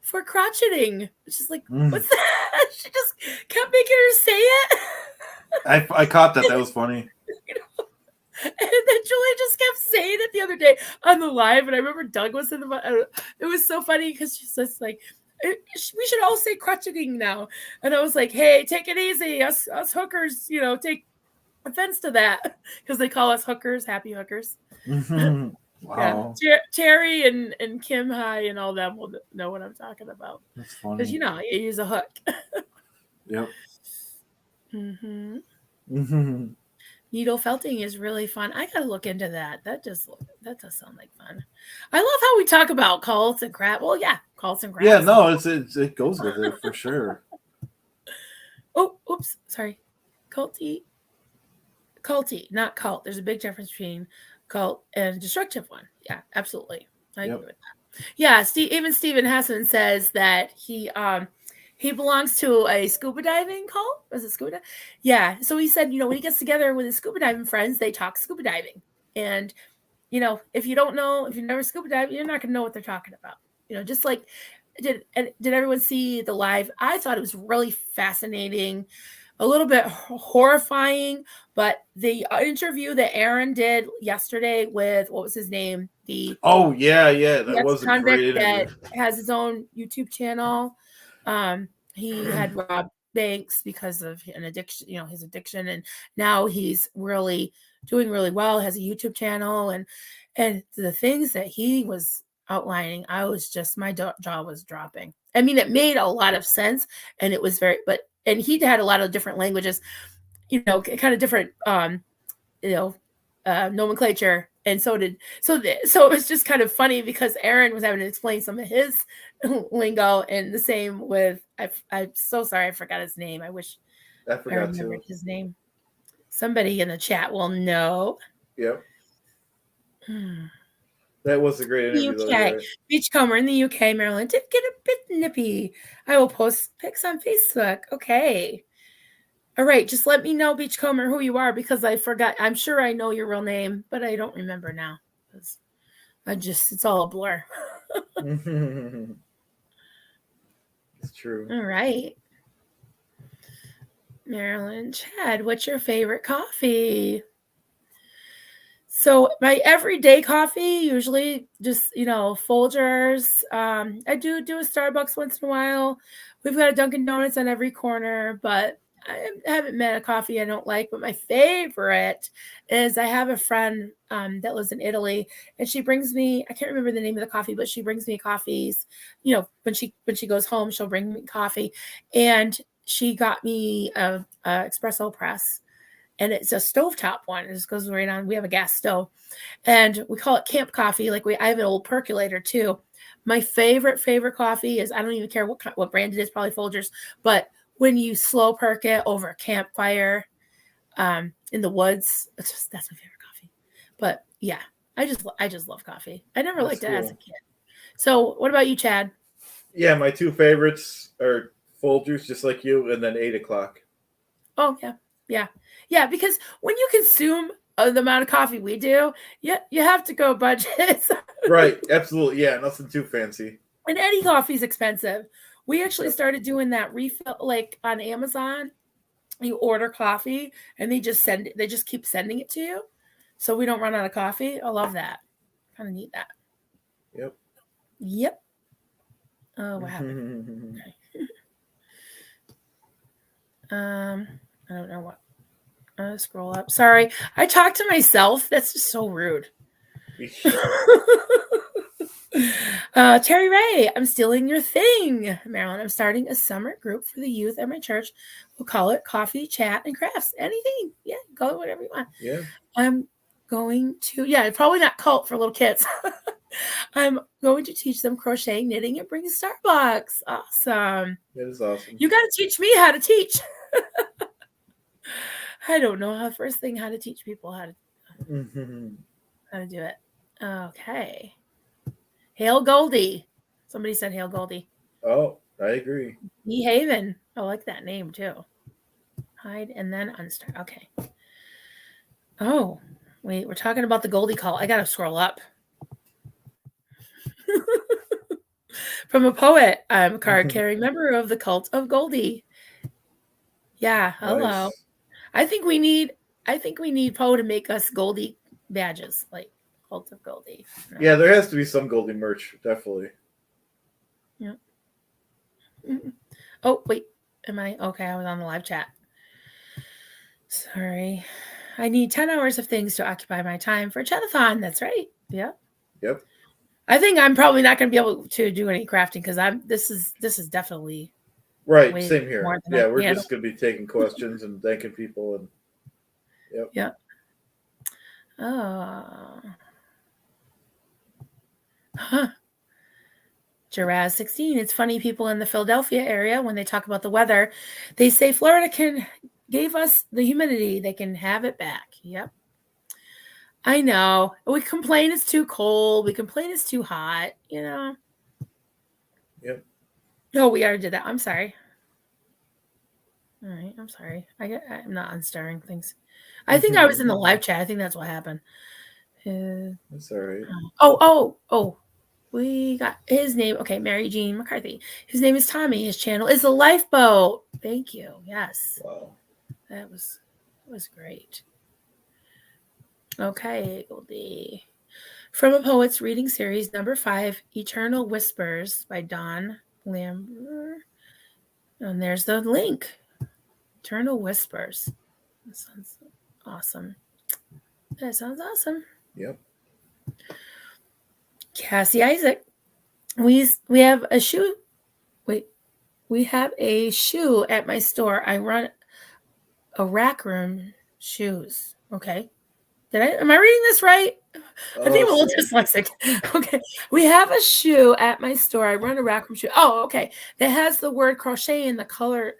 for crotcheting. She's like, what's that? She just kept making her say it. I caught that. That was funny. And then Julie just kept saying it the other day on the live. And I remember Doug was in it was so funny because she's just like, We should all say crotcheting now. And I was like, hey, take it easy. Us hookers, take offense to that because they call us hookers, happy hookers. Wow. Yeah. Terry and Kim High and all them will know what I'm talking about. That's funny. Because, you use a hook. Yep. Mm-hmm. Needle felting is really fun. I gotta look into that. That does sound like fun. I love how we talk about cults and crap. Well, yeah, cults and crap. Yeah, no, it goes with it for sure. Oh, oops, sorry. Culty, not cult. There's a big difference between cult and destructive one. Yeah, absolutely. I agree with that. Yeah, even Stephen Hassan says that he belongs to a scuba diving cult. Was it scuba? Yeah. So he said, when he gets together with his scuba diving friends, they talk scuba diving. And, if you don't know, if you never scuba dive, you're not going to know what they're talking about. Just like, did everyone see the live? I thought it was really fascinating, a little bit horrifying, but the interview that Aaron did yesterday with, what was his name? That was a great interview. That has his own YouTube channel. He had robbed banks because of an addiction, his addiction, and now he's really doing really well. Has a YouTube channel, and the things that he was outlining, I was just, my jaw was dropping. I mean, it made a lot of sense, and it was and he had a lot of different languages, kind of different, nomenclature. And so it was just kind of funny because Aaron was having to explain some of his lingo, and the same with, I'm so sorry, I forgot his name. I wish I remembered his name. Somebody in the chat will know. Yep. That was a great interview. UK. Right? Beachcomber in the UK, Maryland. Did get a bit nippy. I will post pics on Facebook. Okay. All right, just let me know, Beachcomber, who you are, because I forgot. I'm sure I know your real name, but I don't remember now. It's all a blur. It's true. All right. Marilyn and Chad, what's your favorite coffee? So my everyday coffee, usually just, Folgers. I do a Starbucks once in a while. We've got a Dunkin' Donuts on every corner, but I haven't met a coffee I don't like. But my favorite is, I have a friend that lives in Italy, and she brings me, I can't remember the name of the coffee, but she brings me coffees. When she goes home, she'll bring me coffee, and she got me a espresso press. And it's a stovetop one. It just goes right on. We have a gas stove, and we call it camp coffee. I have an old percolator too. My favorite coffee is, I don't even care what brand it is, probably Folgers. But when you slow perk it over a campfire in the woods, that's my favorite coffee. But yeah, I just love coffee. I never liked it as a kid. So what about you, Chad? Yeah, my two favorites are Folgers, just like you, and then 8 o'clock. Oh yeah, because when you consume the amount of coffee we do, you have to go budget. Right, absolutely. Yeah, nothing too fancy. And any coffee is expensive. We actually started doing that refill, on Amazon. You order coffee, and they just keep sending it to you, so we don't run out of coffee. I love that. Kind of need that. Yep. Oh, what happened? Okay. I don't know what. Scroll up. Sorry, I talk to myself. That's just so rude. Terry Ray, I'm stealing your thing. Marilyn, I'm starting a summer group for the youth at my church. We'll call it Coffee, Chat, and Crafts. Anything. Yeah, call it whatever you want. Yeah. I'm going to, probably not cult for little kids. I'm going to teach them crocheting, knitting, and bring Starbucks. Awesome. That is awesome. You got to teach me how to teach. I don't know how to teach people how to do it. Okay. Hail Goldie. Somebody said Hail Goldie. Oh, I agree. E Haven. I like that name too. Hide and then unstart. Okay. Oh, wait, we're talking about the Goldie call. I gotta scroll up. From a poet, I'm a card-carrying member of the cult of Goldie. Yeah, hello. Nice. I think we need Poe to make us Goldie badges, like Cult of Goldie. Yeah, there has to be some Goldie merch, definitely. Yeah. Oh, wait. Am I okay? I was on the live chat. Sorry. I need 10 hours of things to occupy my time for a chatathon. That's right. Yeah. Yep. I think I'm probably not going to be able to do any crafting because this is definitely Right. way Same here. more than Yeah, I we're can handle. just gonna be taking questions and thanking people, and yep. Yeah. Oh. Huh. Jaraz16. It's funny, people in the Philadelphia area, when they talk about the weather, they say Florida gave us the humidity. They can have it back. Yep. I know. We complain it's too cold. We complain it's too hot. Yep. Oh, we already did that. I'm sorry. All right. I'm sorry. I'm not unstarring things. I think I was in the live chat. I think that's what happened. That's all right. Oh. We got his name. Okay, Mary Jean McCarthy. His name is Tommy. His channel is The Lifeboat. Thank you. Yes. Wow. That was great. Okay, Goldie. From a Poet's Reading Series, number 5, Eternal Whispers by Don Lambert. And there's the link. Eternal Whispers. That sounds awesome. Yep. Cassie Isaac. We have a shoe. Wait. We have a shoe at my store. I run a rack room shoes. Okay. Am I reading this right? I think I'm a little dyslexic. Okay. We have a shoe at my store. I run a rack room shoe. Oh, okay. That has the word crochet in the color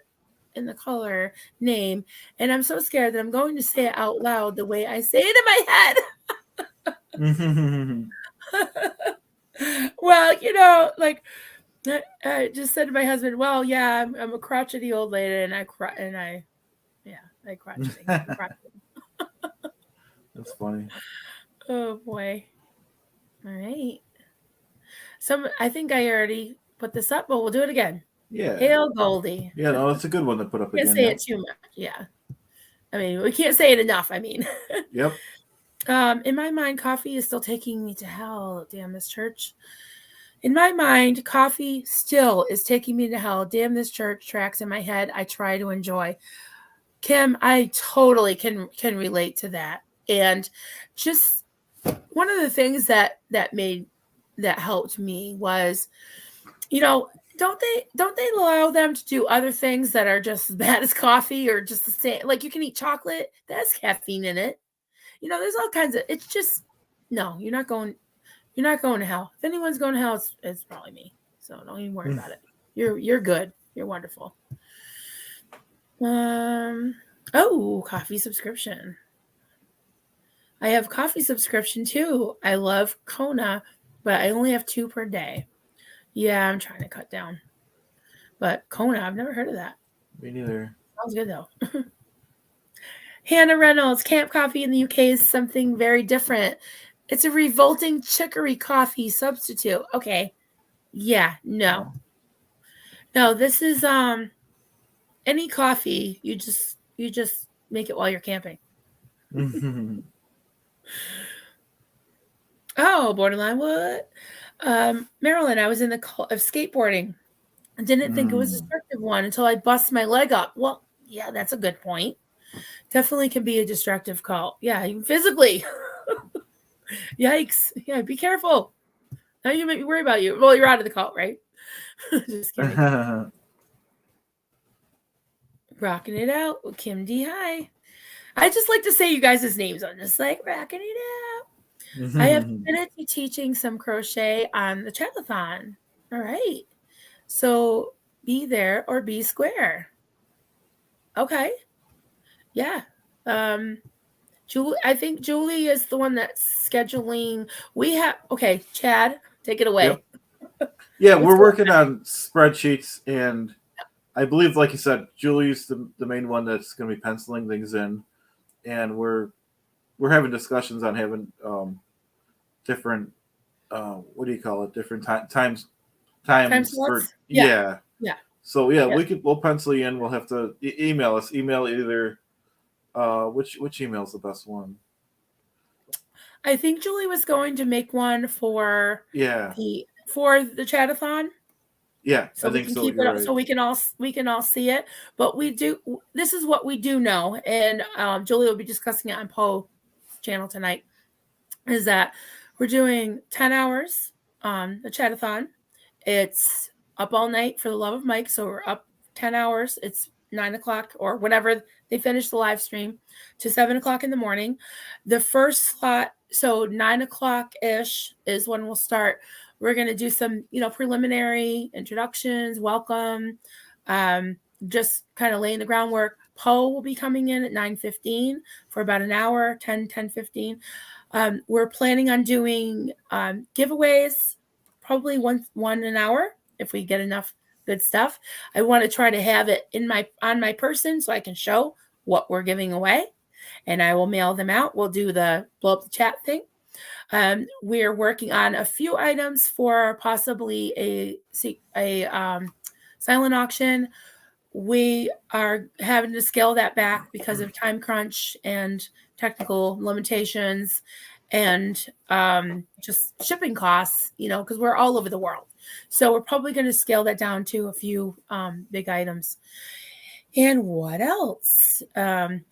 name. And I'm so scared that I'm going to say it out loud the way I say it in my head. Well, like I just said to my husband, well, yeah, I'm a crotchety old lady and I crotchety. That's funny. Oh boy. All right. I think I already put this up, but we'll do it again. Yeah. Hail Goldie. Yeah, no, it's a good one to put up Can't again. say it too much. Yeah. I mean, we can't say it enough. I mean. Yep. In my mind, coffee is still taking me to hell. Damn this church. In my mind, coffee still is taking me to hell. Damn this church tracks in my head. I try to enjoy. Kim, I totally can relate to that. And just one of the things that helped me was, don't they allow them to do other things that are just as bad as coffee or just the same? Like you can eat chocolate, that's caffeine in it. There's all kinds of. It's just no. You're not going to hell. If anyone's going to hell, it's probably me. So don't even worry about it. You're good. You're wonderful. Coffee subscription. I have coffee subscription too. I love Kona, but I only have 2 per day. Yeah, I'm trying to cut down. But Kona, I've never heard of that. Me neither. Sounds good though. Hannah Reynolds, camp coffee in the UK is something very different. It's a revolting chicory coffee substitute. Okay. Yeah, no. No, this is any coffee. You just make it while you're camping. Oh, borderline what? Marilyn, I was in the cult of skateboarding. I didn't think it was a destructive one until I bust my leg up. Well, yeah, that's a good point. Definitely can be a destructive cult. Yeah, even physically. Yikes. Yeah, be careful. Now you make me worry about you. Well, you're out of the cult, right? Just kidding. Rocking it out with Kim D. Hi. I just like to say you guys' names. I'm just like rocking it out. I have Divinity teaching some crochet on the chatathon. All right. So be there or be square. Okay. Yeah. Julie, I think Julie is the one that's scheduling. Okay, Chad, take it away. Yep. Yeah, we're working on spreadsheets, and I believe, like you said, Julie's the main one that's going to be penciling things in, and we're having discussions on having different what do you call it? Different times for yeah. So we'll pencil you in. We'll have to email us. Email either which email is the best one? I think Julie was going to make one for the chatathon. Yeah, so I we think can so. keep You're it up, right. so we can all see it. But this is what we do know, and Julie will be discussing it on Poe channel tonight, is that we're doing 10 hours on the chatathon. It's up all night for the love of Mike, so we're up 10 hours. It's 9 o'clock or whenever they finish the live stream to 7 o'clock in the morning. The first slot, so 9 o'clock ish is when we'll start. We're going to do some, preliminary introductions, welcome, just kind of laying the groundwork. Poe will be coming in at 9:15 for about an hour, 10:15. We're planning on doing giveaways, probably one an hour if we get enough good stuff. I want to try to have it on my person so I can show what we're giving away, and I will mail them out. We'll do the blow up the chat thing. We're working on a few items for possibly a silent auction. We are having to scale that back because of time crunch and technical limitations and just shipping costs, because we're all over the world. So we're probably going to scale that down to a few big items. And what else? And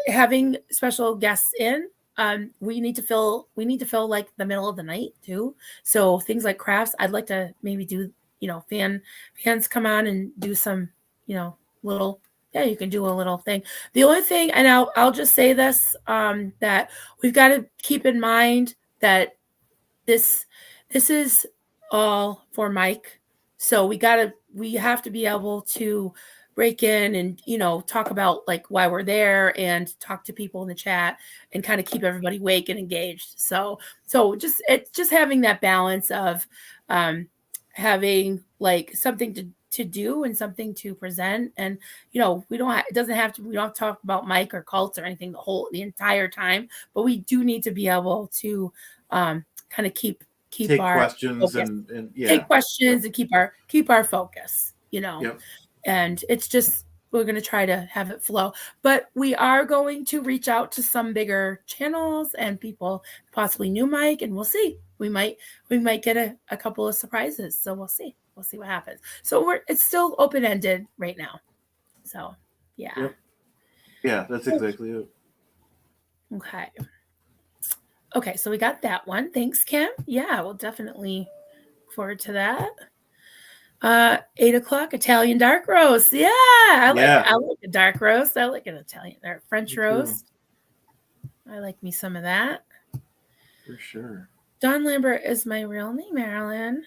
having special guests in. We need to fill like the middle of the night too. So things like crafts, I'd like to maybe do, fans come on and do some, little, you can do a little thing. The only thing, and I'll just say this, that we've got to keep in mind that this is all for Mike. So we have to be able to break in and, talk about like why we're there and talk to people in the chat and kind of keep everybody awake and engaged. So it's just having that balance of having like something to do and something to present. And, we don't have to talk about Mike or cults or anything the entire time, but we do need to be able to kind of keep Take our questions focus. and yeah. Take questions Yep. and keep our focus, Yep. And it's just, we're going to try to have it flow, but we are going to reach out to some bigger channels and people possibly new Mike, and we'll see. We might get a couple of surprises. So we'll see what happens. So it's still open-ended right now. So yeah. Yep. Yeah, that's exactly it. Okay, so we got that one. Thanks, Kim. Yeah, we'll definitely look forward to that. 8 o'clock Italian dark roast. Yeah, I like a dark roast. I like an Italian or French roast. I like me some of that. For sure. Dawn Lambert is my real name, Marilyn.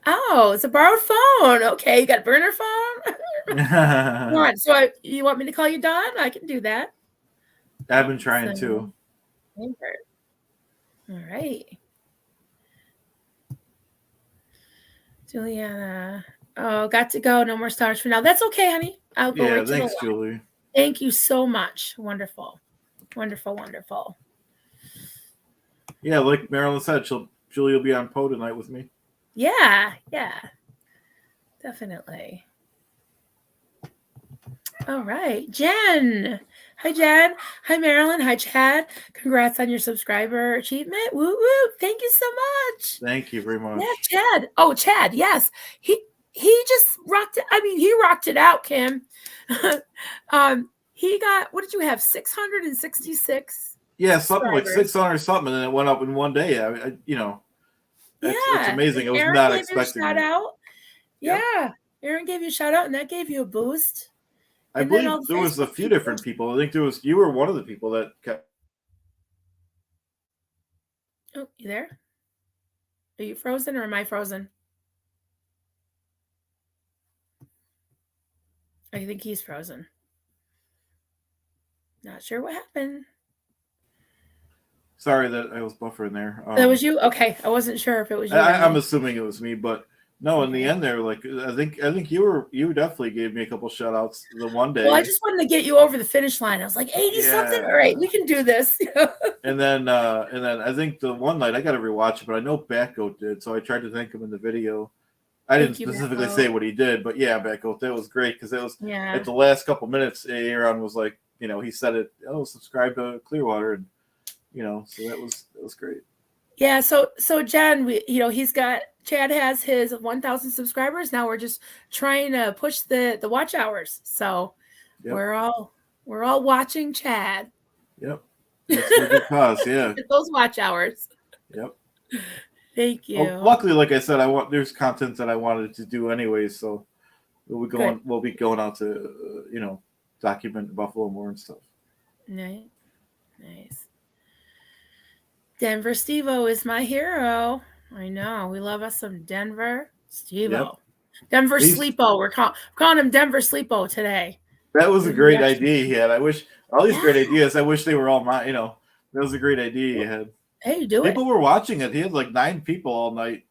Oh, it's a borrowed phone. Okay, you got a burner phone? Come on. So you want me to call you Dawn? I can do that. I've been trying to. Lambert. All right. Juliana. Oh, got to go. No more stars for now. That's okay, honey. I'll go right to thanks, the Julie. Thank you so much. Wonderful. Wonderful, wonderful. Yeah, like Marilyn said, Julie will be on Poe tonight with me. Yeah. Definitely. All right. Jen. Hi, Jen. Hi, Marilyn. Hi, Chad. Congrats on your subscriber achievement. Woo woo. Thank you so much. Thank you very much. Yeah, Chad. Oh, Chad. Yes. He just rocked it. I mean, he rocked it out, Kim. He got, what did you have? 666. Yeah, something like 600 something, and it went up in one day. It's amazing. I was not expecting shout that. Out. Yeah. Aaron gave you a shout out, and that gave you a boost. I believe there was a few different people. I think you were one of the people that kept. Oh, you there? Are you frozen or am I frozen? I think he's frozen. Not sure what happened. Sorry that I was buffering there. That was you? Okay. I wasn't sure if it was you. I'm assuming it was me, but no, in the end there, like I think you definitely gave me a couple shout outs the one day. Well, I just wanted to get you over the finish line. I was like 80 something. All right, we can do this. and then I think the one night I got to rewatch it, but I know Batgoat did, so I tried to thank him in the video. I didn't specifically say what he did, but yeah, Batgoat, that was great because it was at the last couple minutes. Aaron was like, he said it. Oh, subscribe to Clearwater, and so that was great. Yeah, so Jen, Chad has his 1,000 subscribers. Now we're just trying to push the watch hours. So Yep. we're all watching Chad. Yep. It's for a good cause. Yeah. Get those watch hours. Yep. Thank you. Well, luckily, like I said, there's content that I wanted to do anyway, so we'll be going out to document Buffalo more and stuff. Nice. Denver Steve-O is my hero. I know. We love us some Denver Steve-O. Yep. Denver Sleepo. We're calling him Denver Sleepo today. That was a great idea he had. I wish all these great ideas. I wish they were all mine. That was a great idea he had. Hey, do People were watching it. He had like 9 people all night.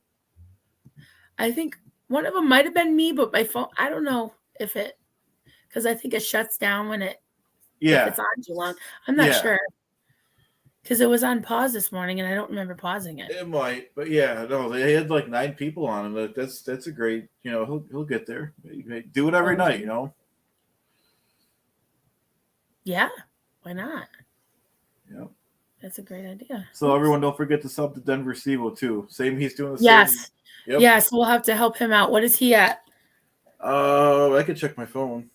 I think one of them might have been me, but my phone. I don't know because I think it shuts down when if it's on too long. I'm not sure. Because it was on pause this morning, and I don't remember pausing it. It might, but no, they had like 9 people on him. That's a great, he'll get there. Do it every night, Yeah, why not? Yeah, that's a great idea. So everyone, don't forget to sub to Denver Steve-O too. Same, he's doing the same. Yep. Yes, we'll have to help him out. What is he at? I could check my phone.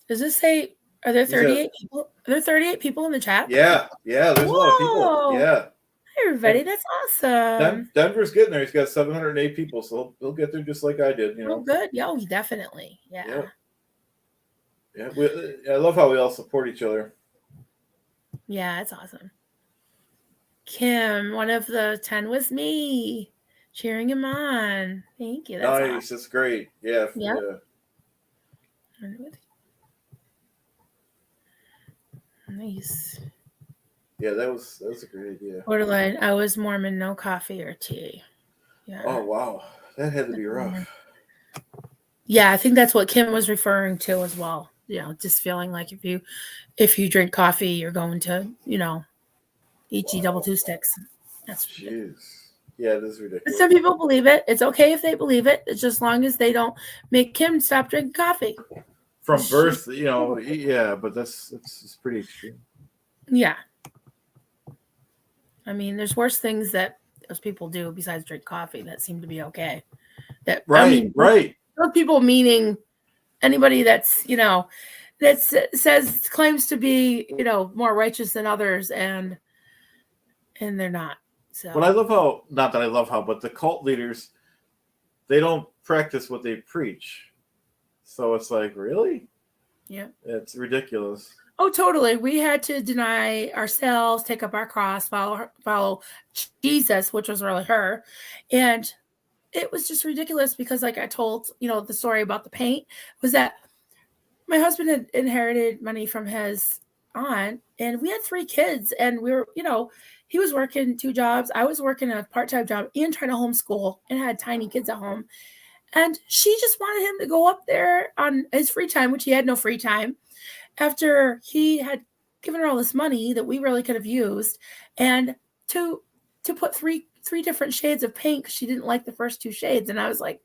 Does this say? Are there 38 people? Are there 38 people in the chat? Yeah. There's a lot of people. Yeah. Hey, everybody, that's awesome. Denver's getting there. He's got 708 people, so he'll get there just like I did. Oh, good. Yeah, definitely. Yeah. Yeah. I love how we all support each other. Yeah, it's awesome. Kim, one of the 10 was me, cheering him on. Thank you. That's nice. Awesome. That's great. Yeah. Nice. Yeah, that was a great idea. Borderline. I was Mormon, no coffee or tea. Yeah. Oh wow, that had to be rough. Yeah, I think that's what Kim was referring to as well. Just feeling like if you drink coffee, you're going to eat double 2 sticks. That's jeez. Yeah, this is ridiculous. But some people believe it. It's okay if they believe it. It's just as long as they don't make Kim stop drinking coffee. From birth, yeah, but that's pretty extreme. Yeah. I mean, there's worse things that those people do besides drink coffee that seem to be okay. Right. Those people meaning anybody that's, that claims to be, more righteous than others and they're not. So. But but the cult leaders, they don't practice what they preach. So it's like, really? Yeah. It's ridiculous. Oh, totally. We had to deny ourselves, take up our cross, follow Jesus, which was really her. And it was just ridiculous because like I told, the story about the paint was that my husband had inherited money from his aunt and we had 3 kids and we were, he was working 2 jobs. I was working a part-time job and trying to homeschool and had tiny kids at home. And she just wanted him to go up there on his free time, which he had no free time, after he had given her all this money that we really could have used, and to put three different shades of paint because she didn't like the first 2 shades. And I was like,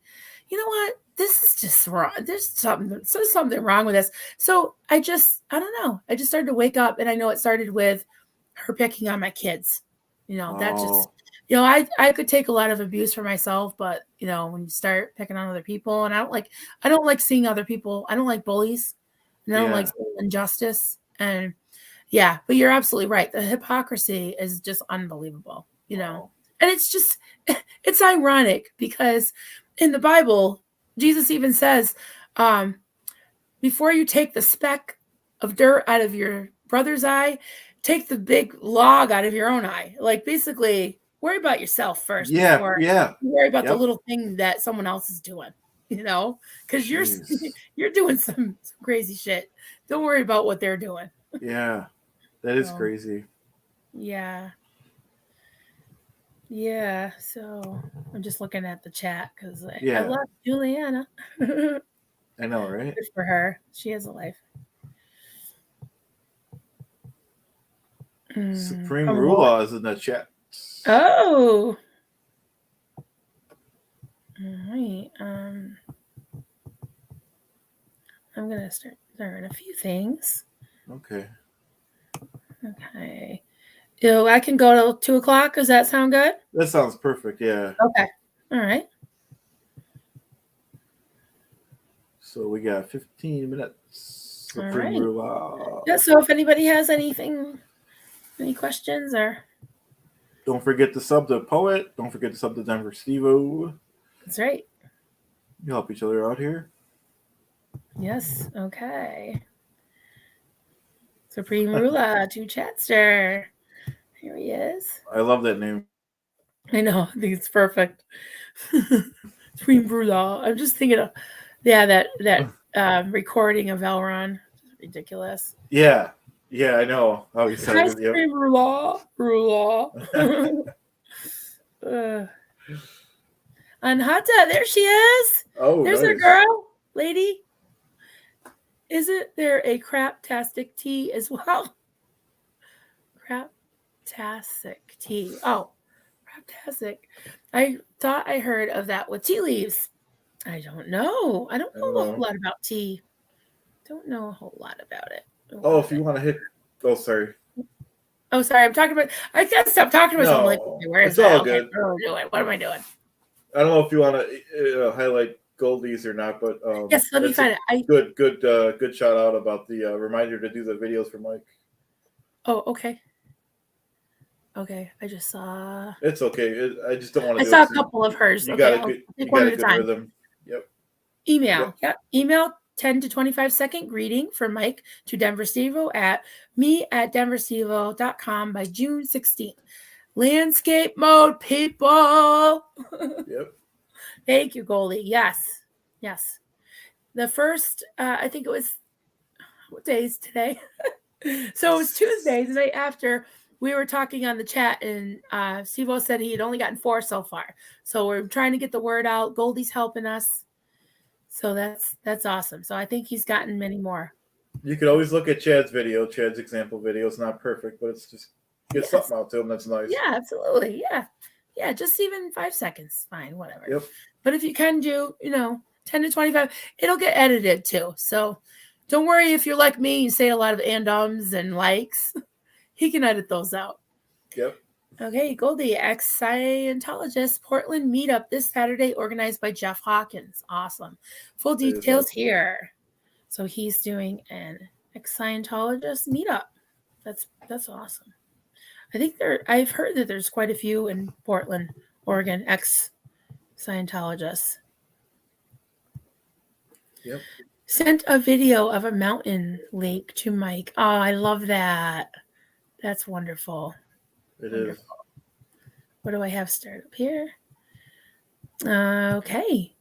you know what? This is just wrong. There's something wrong with this. So I don't know. I just started to wake up, and I know it started with her picking on my kids. That just... I could take a lot of abuse for myself, but when you start picking on other people, and I don't like seeing other people. I don't like bullies, and I don't like seeing injustice. And but you're absolutely right. The hypocrisy is just unbelievable, and it's ironic because in the Bible, Jesus even says, before you take the speck of dirt out of your brother's eye, take the big log out of your own eye. Like basically, worry about yourself first. Before you worry about the little thing that someone else is doing, because you're doing some crazy shit. Don't worry about what they're doing. Yeah, that is crazy. Yeah. So I'm just looking at the chat because I love Juliana. I know, right? Good for her. She has a life. Supreme Rula is in the chat. Oh, right. I'm gonna start learning a few things. Okay. Okay. I can go till 2:00. Does that sound good? That sounds perfect. Yeah. Okay. All right. So we got 15 minutes. All Supreme right. Ruler. Yeah. So if anybody has any questions or. Don't forget to sub the poet. Don't forget to sub the Denver Stevo. That's right. You help each other out here. Yes. Okay. Supreme Ruler to Chatster. Here he is. I love that name. I know. I think it's perfect. Supreme Ruler. I'm just thinking of, that recording of Elron. Ridiculous. Yeah. Yeah, I know. Oh, you said Hi, it. Yep. Supreme Ruler. Anhata, there she is. Oh, There's nice. a girl, lady. Isn't there a craptastic tea as well? Craptastic tea. Oh, craptastic. I thought I heard of that with tea leaves. I don't know. I don't know a whole lot about tea. Don't know a whole lot about it. Oh, if you want to hit. Oh, sorry. Oh, sorry. I'm talking about. I can't stop talking to myself. I'm like, where is it's all that? good. Okay, what am I doing? I don't know if you want to highlight Goldies or not, but yes, let me find it. Good shout out about the reminder to do the videos for Mike. Oh, okay. Okay, I just saw. It's okay. I just don't want to. I saw a couple of hers. You okay, got a take one at a time. Rhythm. Yep. Email. Yep. Email 10 to 25-second greeting from Mike to Denver Stevo at me@denverstevo.com by June 16th. Landscape mode, people. Yep. Thank you, Goldie. Yes. The first, I think it was, what day is today? So it was Tuesday, the night after. We were talking on the chat, and Stevo said he had only gotten 4 so far. So we're trying to get the word out. Goldie's helping us. So that's awesome. So I think he's gotten many more. You could always look at Chad's video. Chad's example video is not perfect, but it's just get something out to him that's nice. Yeah, absolutely. Yeah, just even 5 seconds. Fine, whatever. Yep. But if you can do, 10 to 25, it'll get edited too. So don't worry if you're like me, you say a lot of and likes. He can edit those out. Yep. Okay, Goldie, ex-Scientologist Portland meetup this Saturday, organized by Jeff Hawkins. Awesome. Full details here. So he's doing an ex-Scientologist meetup. That's awesome. I think I've heard that there's quite a few in Portland, Oregon, ex-Scientologists. Yep. Sent a video of a mountain lake to Mike. Oh, I love that. That's wonderful. It is. What do I have started up here? Okay.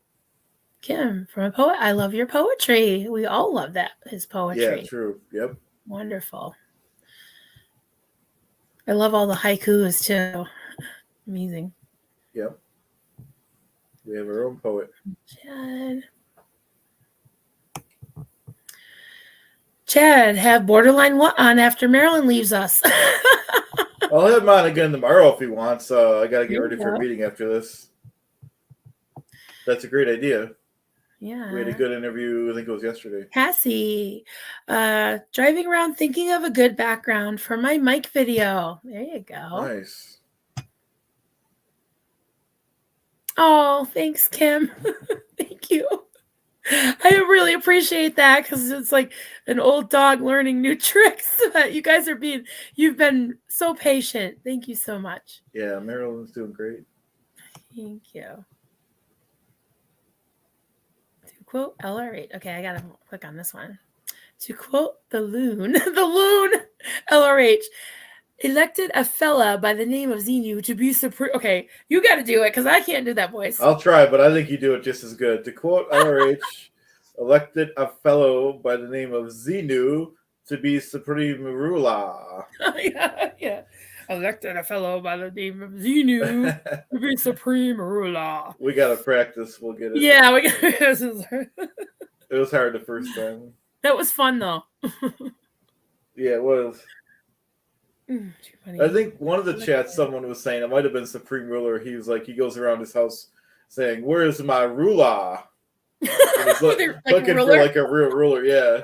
Kim, from a poet. I love your poetry. We all love that, his poetry. Yeah, true. Yep. Wonderful. I love all the haikus too. Amazing. Yep. We have our own poet. Chad, have Borderline what on after Marilyn leaves us? I'll have him on again tomorrow if he wants. I got to get ready for a meeting after this. That's a great idea. Yeah. We had a good interview. I think it was yesterday. Cassie, driving around thinking of a good background for my Mike video. There you go. Nice. Oh, thanks, Kim. Thank you. I really appreciate that because it's like an old dog learning new tricks. You guys you've been so patient. Thank you so much. Yeah, Marilyn's doing great. Thank you. To quote LR8. Okay, I gotta click on this one. To quote the loon, LRH elected a fella by the name of Xenu to be supreme. Okay, you got to do it because I can't do that voice. I'll try, but I think you do it just as good. To quote LRH, elected a fellow by the name of Xenu to be supreme ruler. Yeah. Elected a fellow by the name of Xenu to be supreme ruler. We got to practice. We'll get it. Yeah, we got to. It was hard the first time. That was fun, though. Yeah, it was. I think one of the chats someone was saying it might have been Supreme Ruler. He was like, he goes around his house saying, "Where's my ruler?" And he's They're like looking for like a real ruler. Yeah.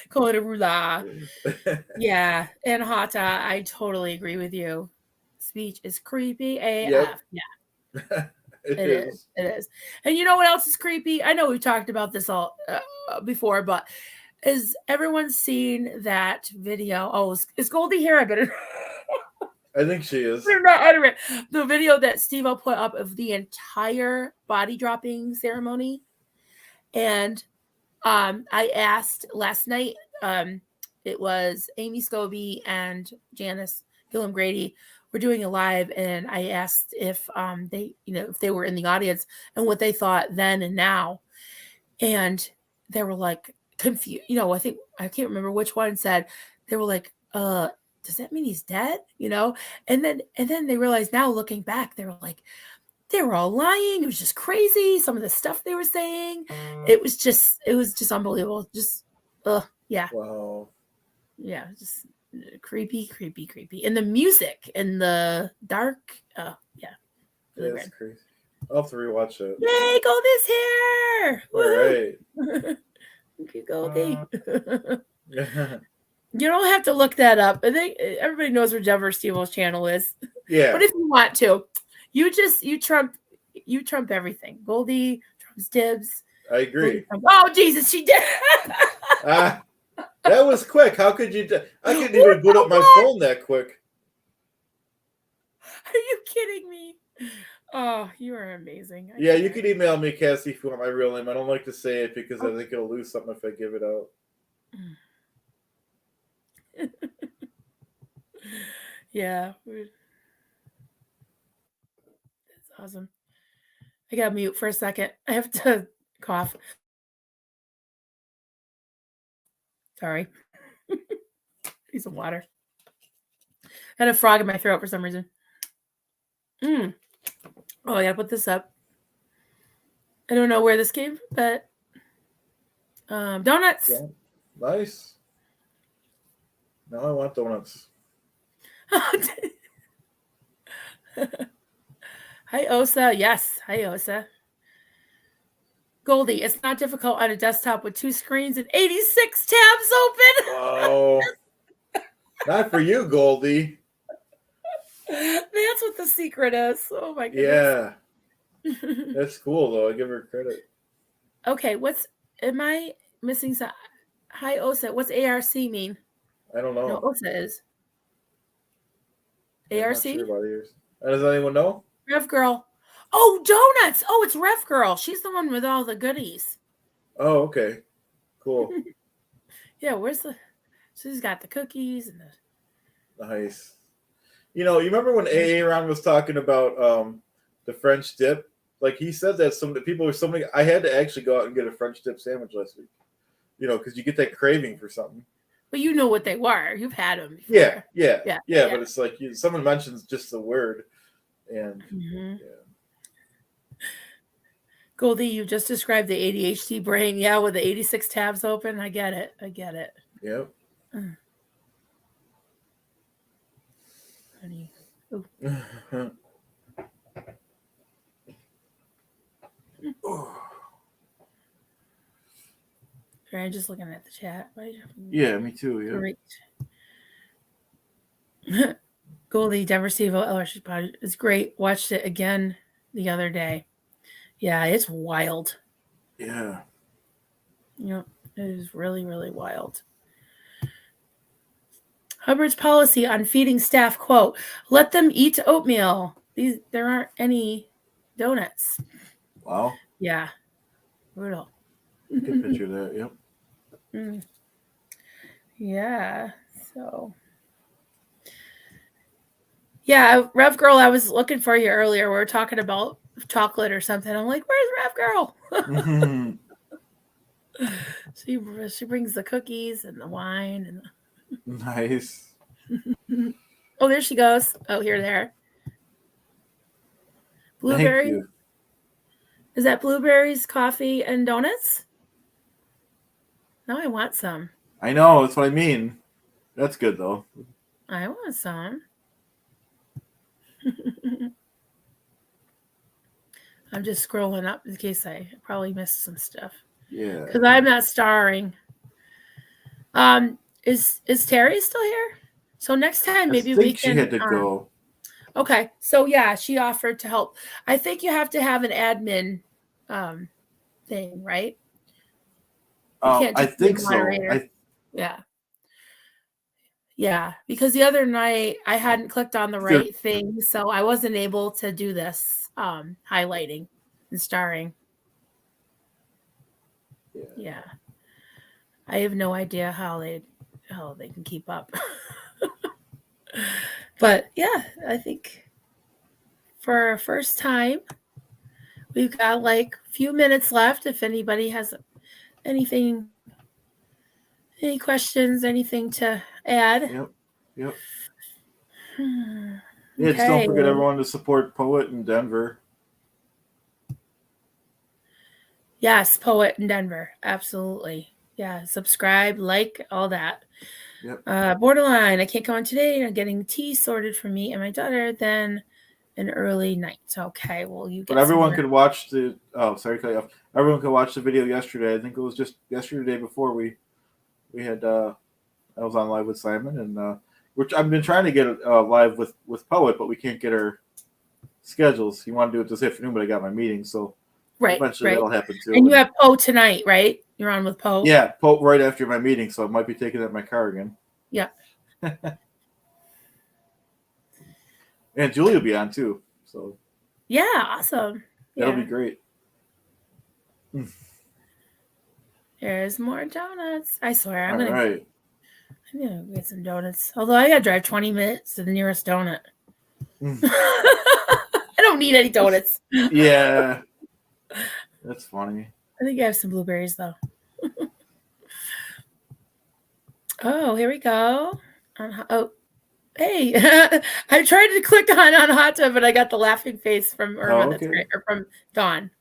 Call it a roulade. Yeah, and Hata, I totally agree with you. Speech is creepy AF. Yep. Yeah, It it is. is. It is. And you know what else is creepy? I know we've talked about this all before, but is everyone seen that video? Oh, is Goldie here? I better. I think she is. They're not uttering the video that Steve-O put up of the entire body dropping ceremony. And I asked last night, it was Amy Scobie and Janice Gillum Grady were doing a live, and I asked if they, if they were in the audience and what they thought then and now. And they were like confused. I think I can't remember which one said, they were like, does that mean he's dead? And then they realized now, looking back, they were like, they were all lying. It was just crazy. Some of the stuff they were saying, it was just unbelievable. Just, yeah. Wow. Yeah, just creepy. And the music and the dark, yeah. Really That's crazy. I'll have to rewatch it. Yay, Goldie's here! All right. Thank you, Goldie. You don't have to look that up. I think everybody knows where Denver Steve-O's channel is. Yeah. But if you want to, you trump everything. Goldie trumps dibs. I agree. Oh Jesus, she did. That was quick. How could you? I couldn't even boot up my phone that quick. Are you kidding me? Oh, you are amazing. Yeah, you could email me, Cassie, if you want my real name. I don't like to say it because I think it'll lose something if I give it out. Yeah. That's awesome. I got to mute for a second. I have to cough. Sorry. Need some water. I had a frog in my throat for some reason. Oh, I gotta put this up. I don't know where this came, but donuts. Yeah. Nice. Now I want donuts. Hi, Osa. Yes. Hi, Osa. Goldie, it's not difficult on a desktop with 2 screens and 86 tabs open. Wow. Not for you, Goldie. That's what the secret is. Oh my goodness. Yeah. That's cool, though. I give her credit. Okay, am I missing some? Hi, Osa. What's ARC mean? I don't know. No, Osa is. ARC? I'm not sure about yours. Does anyone know? Rev Girl. Oh, donuts. Oh, it's Rev Girl. She's the one with all the goodies. Oh, okay. Cool. Yeah, she's got the cookies and the... Nice. You remember when Aaron was talking about the French dip? Like, he said that some people were something. I had to actually go out and get a French dip sandwich last week. Because you get that craving for something. But you know what they were. You've had them before. Yeah. But it's like someone mentions just the word, and yeah. Goldie, you just described the ADHD brain. Yeah, with the 86 tabs open. I get it. Yep. Honey. Sorry, I'm just looking at the chat. Yeah, me too. Yeah. Great. Goldie, Denver Steve-O, LRC Pod is great. Watched it again the other day. Yeah, it's wild. Yeah. It is really, really wild. Hubbard's policy on feeding staff, quote, let them eat oatmeal. There aren't any donuts. Wow. Yeah. Brutal. I can picture that, yep. Yeah. So. Yeah, Rev Girl, I was looking for you earlier. We were talking about chocolate or something. I'm like, where's Rev Girl? She brings the cookies and the wine and Nice. Oh, there she goes. Oh, there. Blueberry. Thank you. Is that blueberries, coffee, and donuts? Now I want some. I know, that's what I mean. That's good though. I want some. I'm just scrolling up in case I probably missed some stuff. Yeah. Because I'm not starring. Is Terry still here? So next time I maybe we think she can. had to go. Okay, so yeah, she offered to help. I think you have to have an admin thing, right? You can't I just be a think so. moderator. Yeah, because the other night I hadn't clicked on the right thing, so I wasn't able to do this highlighting and starring. Yeah. I have no idea how they can keep up. But yeah, I think for our first time, we've got like a few minutes left. If anybody has anything, any questions, anything to add. Yep. Okay. Yeah, just don't forget everyone to support Poet in Denver. Yes, Poet in Denver. Absolutely. Yeah, subscribe, like, all that. Yep. Borderline, I can't come on today. I'm getting tea sorted for me and my daughter. Then an early night. Okay, well, you get. But everyone could watch the. Oh, sorry to cut you off. Everyone could watch the video yesterday. I think it was just yesterday, the day before we had. I was on live with Simon, and which I've been trying to get live with Poet, but we can't get our schedules. He wanted to do it this afternoon, but I got my meeting, so eventually that'll happen too. And you have Poe tonight, right? You're on with Poe. Yeah, Poe right after my meeting, so I might be taking that my car again. Yeah. And Julie will be on too. So yeah, awesome. That'll be great. There's more donuts. I swear, I'm gonna get some donuts. Although I gotta drive 20 minutes to the nearest donut. I don't need any donuts. Yeah, that's funny. I think I have some blueberries though. Oh, here we go. Oh, hey! I tried to click on hot tub, but I got the laughing face from Irma. That's great, or from Dawn.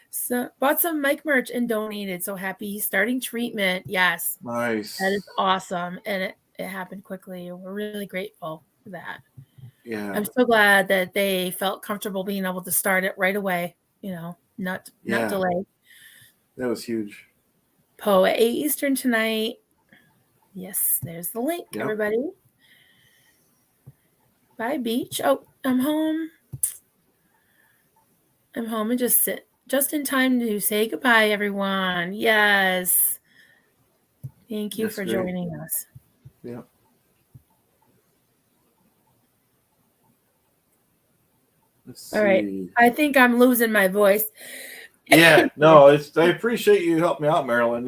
So bought some Mike merch and donated. So happy he's starting treatment. Yes, nice. That is awesome, and it happened quickly. We're really grateful for that. Yeah, I'm so glad that they felt comfortable being able to start it right away. Not delay. That was huge. Poe at 8 Eastern tonight. Yes, there's the link, everybody. Bye, Beach. Oh, I'm home. I'm home and just in time to say goodbye, everyone. Yes. Thank you for joining us. Yeah. All right. I think I'm losing my voice. Yeah, no, I appreciate you helping me out, Marilyn.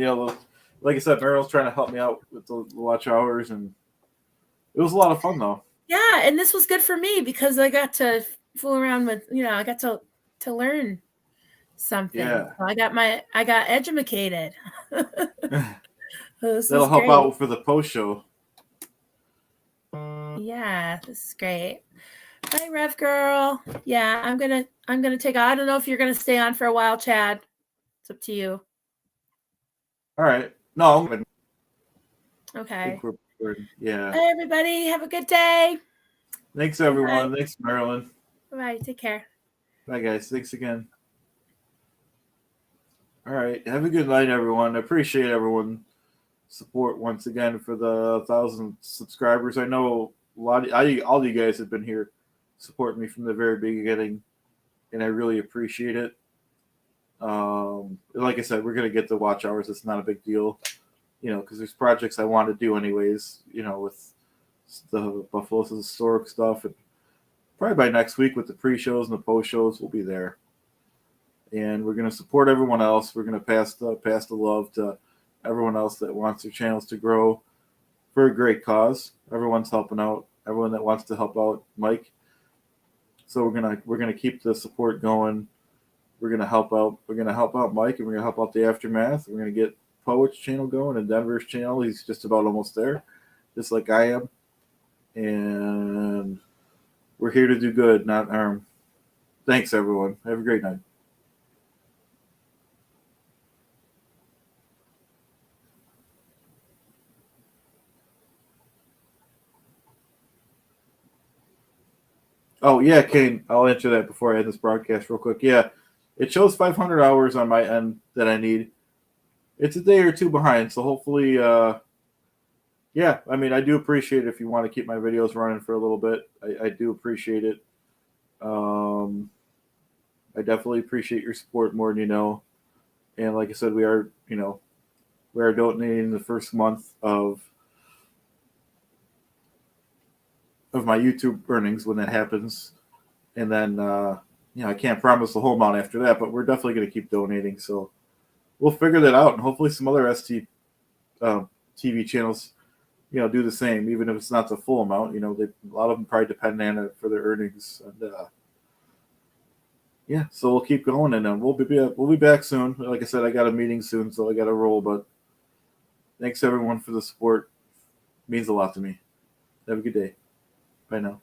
Like I said, Marilyn's trying to help me out with the watch hours, and it was a lot of fun though. Yeah, and this was good for me because I got to fool around with, I got to learn something. Yeah. So I got educated. That'll help out for the post show. Yeah, this is great. Hi, Rev Girl. Yeah, I'm gonna take. I don't know if you're gonna stay on for a while, Chad. It's up to you. All right. No, I'm good. Okay. Yeah. Hi, everybody. Have a good day. Thanks, everyone. Bye. Thanks, Marilyn. Bye. Take care. Bye, guys. Thanks again. All right. Have a good night, everyone. I appreciate everyone's support once again for the 1,000 subscribers. I know all of you guys have been here supporting me from the very beginning, and I really appreciate it. Like I said, we're going to get the watch hours. It's not a big deal, because there's projects I want to do anyways, with the Buffalo's historic stuff. And probably by next week with the pre-shows and the post-shows, we'll be there. And we're going to support everyone else. We're going to pass the love to everyone else that wants their channels to grow for a great cause. Everyone's helping out. Everyone that wants to help out Mike. So we're gonna keep the support going. We're gonna help out. We're gonna help out Mike, and we're gonna help out the Aftermath. We're gonna get Poet's channel going and Denver's channel. He's just about almost there, just like I am. And we're here to do good, not harm. Thanks, everyone. Have a great night. Oh, yeah, Kane, I'll answer that before I end this broadcast real quick. Yeah, It shows 500 hours on my end that I need. It's a day or two behind, so hopefully, yeah. I mean, I do appreciate it if you want to keep my videos running for a little bit. I do appreciate it. I definitely appreciate your support more than you know. And like I said, we are donating the first month of my YouTube earnings when that happens, and then I can't promise the whole amount after that, but we're definitely going to keep donating. So we'll figure that out, and hopefully some other TV channels, do the same, even if it's not the full amount. A lot of them probably depend on it for their earnings, and yeah. So we'll keep going, and we'll be back soon. Like I said, I got a meeting soon, so I got to roll. But thanks everyone for the support. It means a lot to me. Have a good day. Bye now.